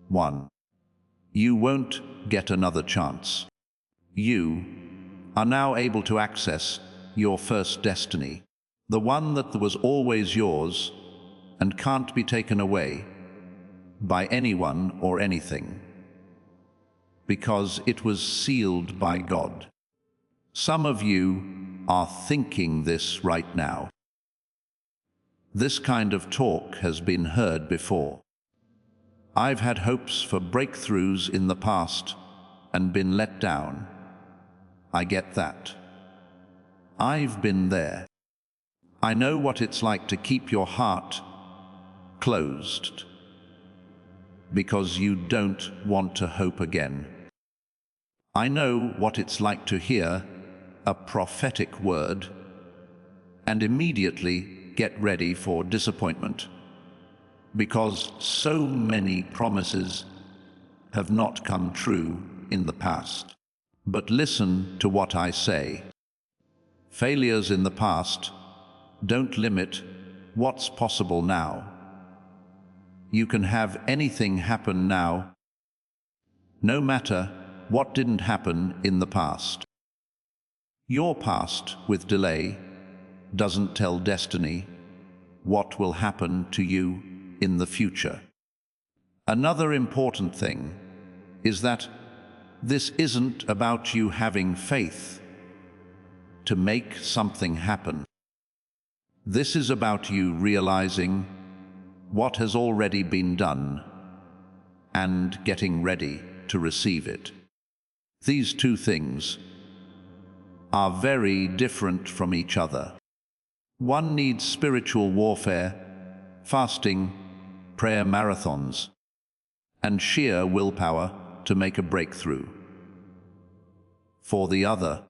one. You won't get another chance. You are now able to access your first destiny, the one that was always yours and can't be taken away by anyone or anything, because it was sealed by God. Some of you are thinking this right now. This kind of talk has been heard before. I've had hopes for breakthroughs in the past and been let down. I get that. I've been there. I know what it's like to keep your heart closed because you don't want to hope again. I know what it's like to hear a prophetic word and immediately get ready for disappointment because so many promises have not come true in the past. But listen to what I say. Failures in the past don't limit what's possible now. You can have anything happen now, no matter what didn't happen in the past. Your past with delay doesn't tell destiny what will happen to you in the future. Another important thing is that this isn't about you having faith to make something happen. This is about you realizing what has already been done and getting ready to receive it. These two things are very different from each other. One needs spiritual warfare, fasting, prayer marathons, and sheer willpower to make a breakthrough. For the other,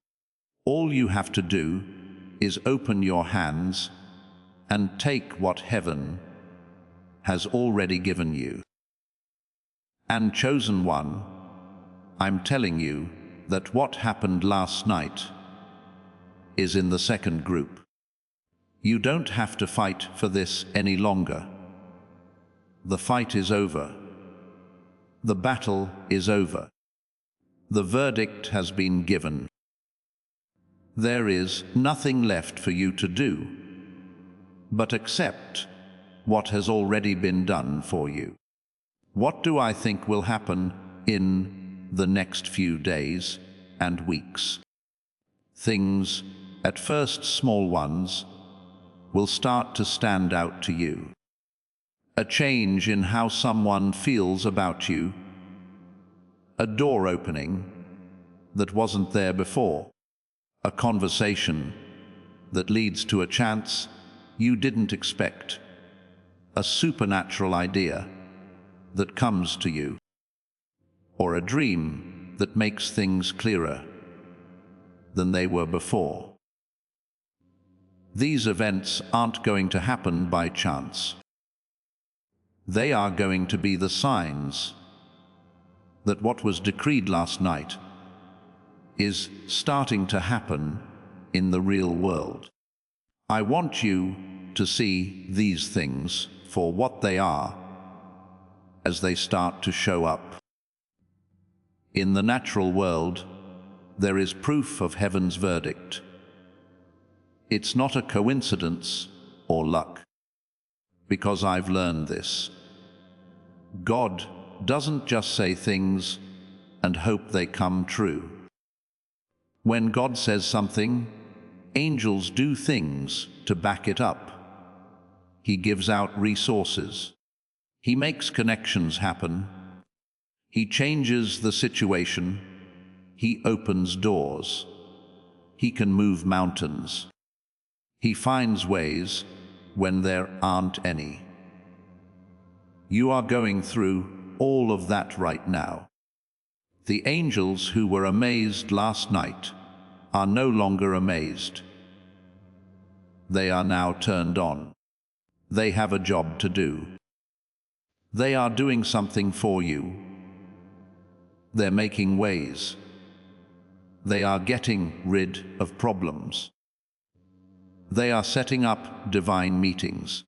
all you have to do is open your hands and take what heaven has already given you. And chosen one, I'm telling you that what happened last night is in the second group. You don't have to fight for this any longer. The fight is over. The battle is over. The verdict has been given. There is nothing left for you to do but accept what has already been done for you. What do I think will happen in the next few days and weeks? Things, at first small ones, will start to stand out to you. A change in how someone feels about you. A door opening that wasn't there before. A conversation that leads to a chance you didn't expect. A supernatural idea that comes to you. or a dream that makes things clearer than they were before. These events aren't going to happen by chance. They are going to be the signs that what was decreed last night is starting to happen in the real world. I want you to see these things for what they are as they start to show up. In the natural world, there is proof of heaven's verdict. It's not a coincidence or luck, because I've learned this. God doesn't just say things and hope they come true. When God says something, angels do things to back it up. He gives out resources. He makes connections happen. He changes the situation. He opens doors. He can move mountains. He finds ways when there aren't any. You are going through all of that right now. The angels who were amazed last night are no longer amazed. They are now turned on. They have a job to do. They are doing something for you. They're making ways. They are getting rid of problems. They are setting up divine meetings.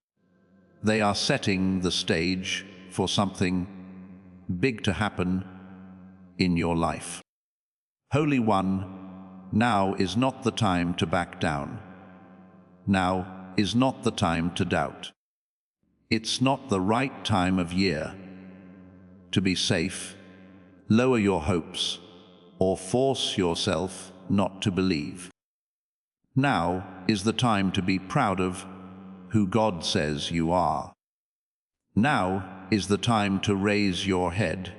They are setting the stage for something big to happen in your life. Holy One, now is not the time to back down. Now is not the time to doubt. It's not the right time of year to be safe, lower your hopes, or force yourself not to believe. Now is the time to be proud of who God says you are. Now is the time to raise your head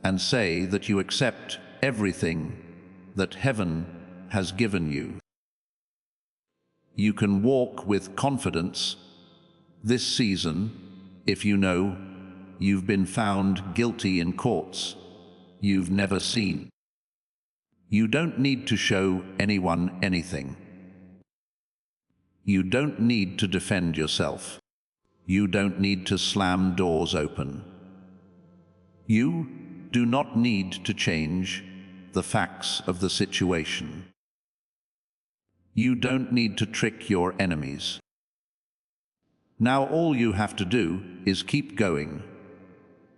and say that you accept everything that heaven has given you. You can walk with confidence this season if you know you've been found guilty in courts you've never seen. You don't need to show anyone anything. You don't need to defend yourself. You don't need to slam doors open. You do not need to change the facts of the situation. You don't need to trick your enemies. Now all you have to do is keep going,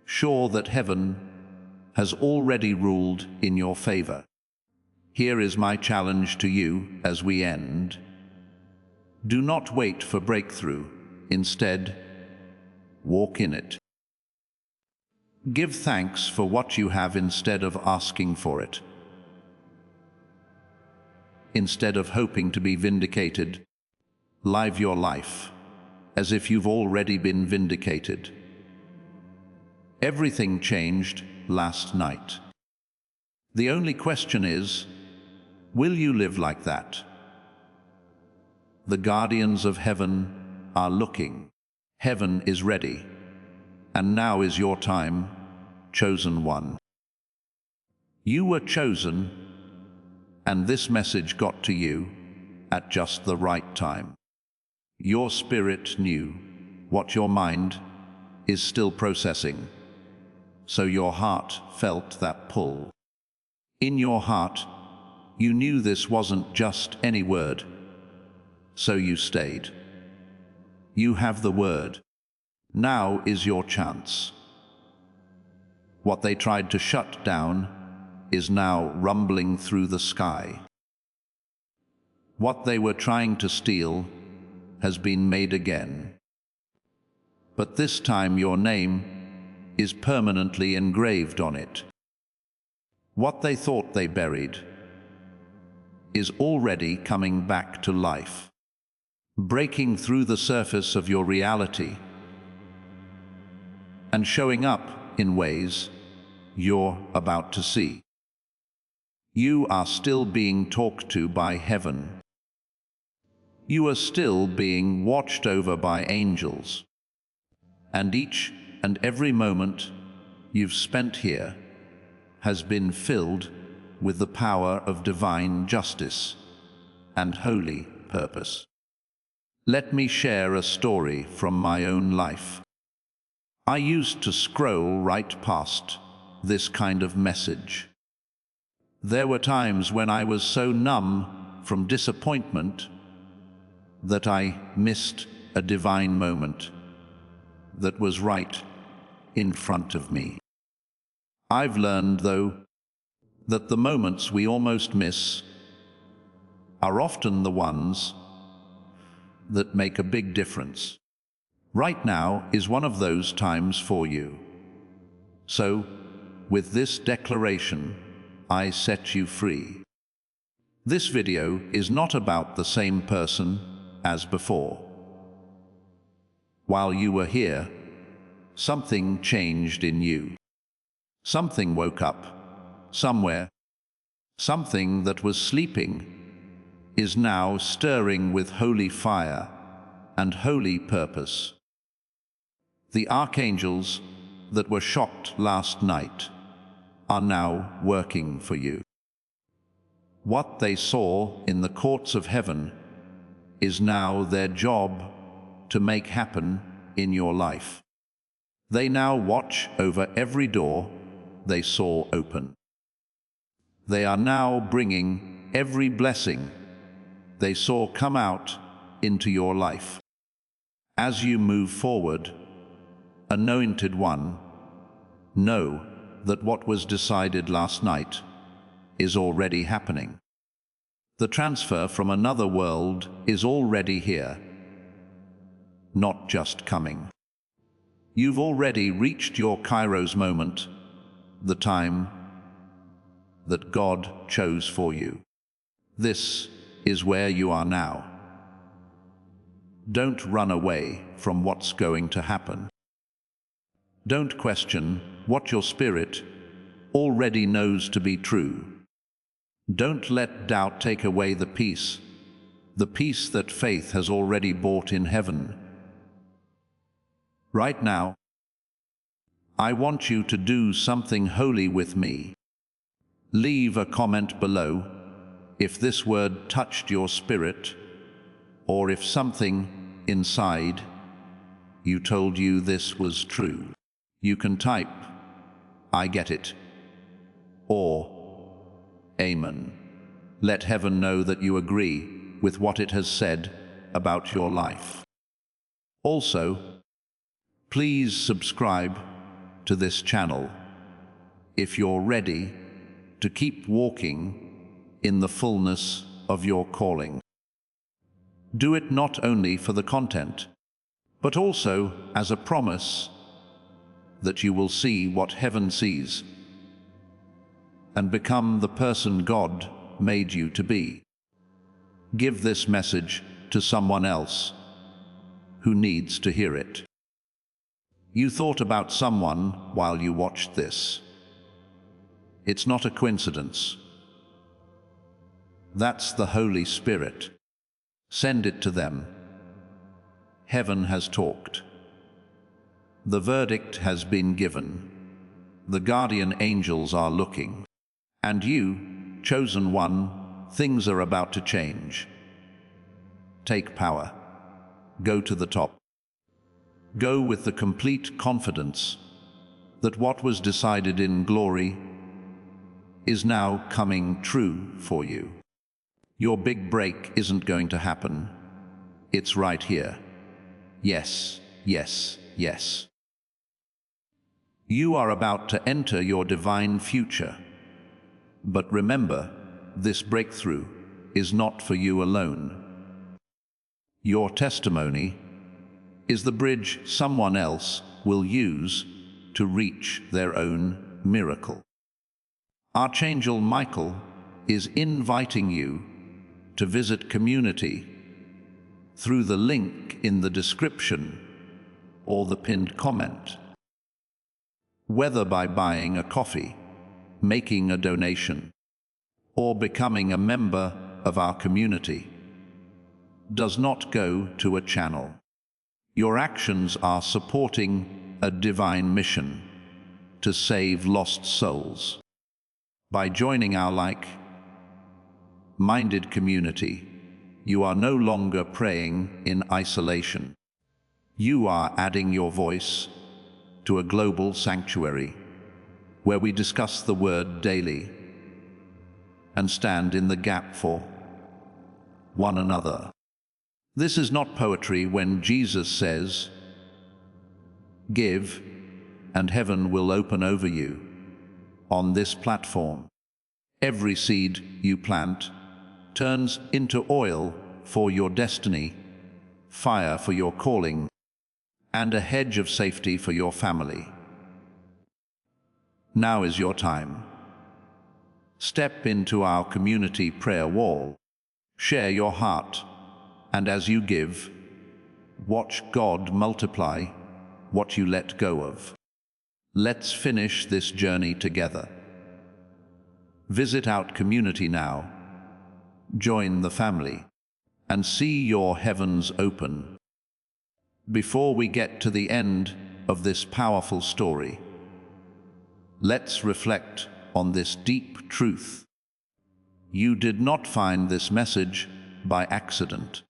sure that heaven has already ruled in your favor. Here is my challenge to you as we end. Do not wait for breakthrough. Instead, walk in it. Give thanks for what you have instead of asking for it. Instead of hoping to be vindicated, live your life as if you've already been vindicated. Everything changed last night. The only question is, will you live like that? The guardians of heaven are looking. Heaven is ready. And now is your time, chosen one. You were chosen, and this message got to you at just the right time. Your spirit knew what your mind is still processing, so your heart felt that pull. In your heart, you knew this wasn't just any word, so you stayed. You have the word. Now is your chance. What they tried to shut down is now rumbling through the sky. What they were trying to steal has been made again. But this time your name is permanently engraved on it. What they thought they buried is already coming back to life, breaking through the surface of your reality and showing up in ways you're about to see. You are still being talked to by heaven. You are still being watched over by angels. And each and every moment, you've spent here has been filled with the power of divine justice and holy purpose. Let me share a story from my own life. I used to scroll right past this kind of message. There were times when I was so numb from disappointment that I missed a divine moment that was right in front of me. I've learned, though, that the moments we almost miss are often the ones that make a big difference. Right now is one of those times for you. So, with this declaration, I set you free. This video is not about the same person as before. While you were here, something changed in you. Something woke up somewhere. Something that was sleeping is now stirring with holy fire and holy purpose. The archangels that were shocked last night are now working for you. What they saw in the courts of heaven is now their job to make happen in your life. They now watch over every door they saw open. They are now bringing every blessing they saw come out into your life. As you move forward, Anointed One, know that what was decided last night is already happening. The transfer from another world is already here, not just coming. You've already reached your Kairos moment, the time that God chose for you. This is where you are now. Don't run away from what's going to happen. Don't question what your spirit already knows to be true. Don't let doubt take away the peace that faith has already bought in heaven. Right now, I want you to do something holy with me. Leave a comment below if this word touched your spirit, or if something inside you told you this was true. You can type, "I get it," or "Amen." Let heaven know that you agree with what it has said about your life. Also, please subscribe to this channel if you're ready to keep walking in the fullness of your calling. Do it not only for the content, but also as a promise that you will see what heaven sees and become the person God made you to be. Give this message to someone else who needs to hear it. You thought about someone while you watched this. It's not a coincidence. That's the Holy Spirit. Send it to them. Heaven has talked. The verdict has been given. The guardian angels are looking. And you, chosen one, things are about to change. Take power. Go to the top. Go with the complete confidence that what was decided in glory is now coming true for you. Your big break isn't going to happen. It's right here. Yes, yes, yes. You are about to enter your divine future. But remember, this breakthrough is not for you alone. Your testimony is the bridge someone else will use to reach their own miracle. Archangel Michael is inviting you to visit Community through the link in the description or the pinned comment. Whether by buying a coffee, making a donation, or becoming a member of our community, does not go to a channel. Your actions are supporting a divine mission to save lost souls. By joining our like-minded community, you are no longer praying in isolation. You are adding your voice to a global sanctuary where we discuss the Word daily and stand in the gap for one another. This is not poetry when Jesus says, "Give, and heaven will open over you." On this platform, every seed you plant turns into oil for your destiny, fire for your calling, and a hedge of safety for your family. Now is your time. Step into our community prayer wall. Share your heart, and as you give, watch God multiply what you let go of. Let's finish this journey together. Visit our community now, join the family, and see your heavens open. Before we get to the end of this powerful story, let's reflect on this deep truth. You did not find this message by accident.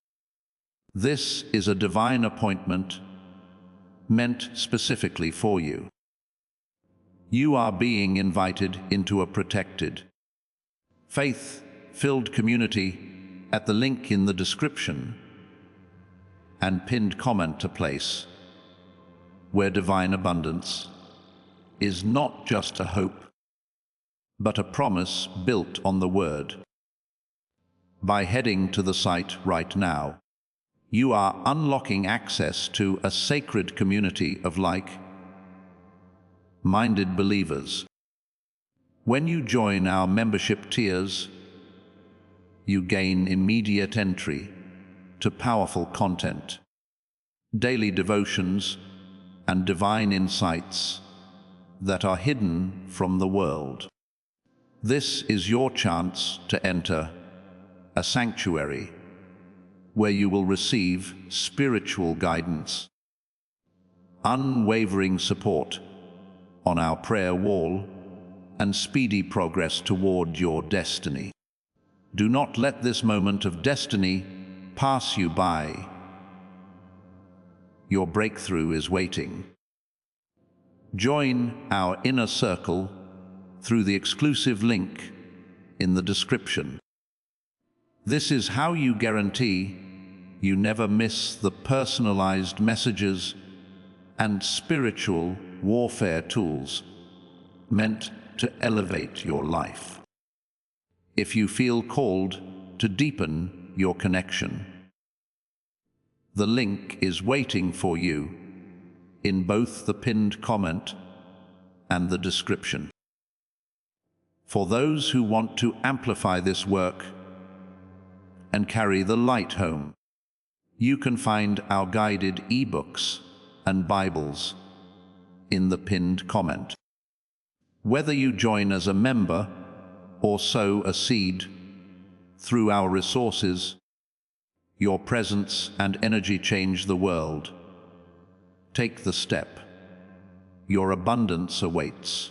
This is a divine appointment meant specifically for you. You are being invited into a protected, faith-filled community at the link in the description and pinned comment to place where divine abundance is not just a hope, but a promise built on the Word. By heading to the site right now, you are unlocking access to a sacred community of like-minded believers. When you join our membership tiers, you gain immediate entry to powerful content, daily devotions, and divine insights that are hidden from the world. This is your chance to enter a sanctuary where you will receive spiritual guidance, unwavering support on our prayer wall, and speedy progress toward your destiny. Do not let this moment of destiny pass you by. Your breakthrough is waiting. Join our inner circle through the exclusive link in the description. This is how you guarantee you never miss the personalized messages and spiritual warfare tools meant to elevate your life. If you feel called to deepen your connection, the link is waiting for you in both the pinned comment and the description. For those who want to amplify this work and carry the light home, you can find our guided ebooks and Bibles in the pinned comment. Whether you join as a member or sow a seed through our resources, your presence and energy change the world. Take the step. Your abundance awaits.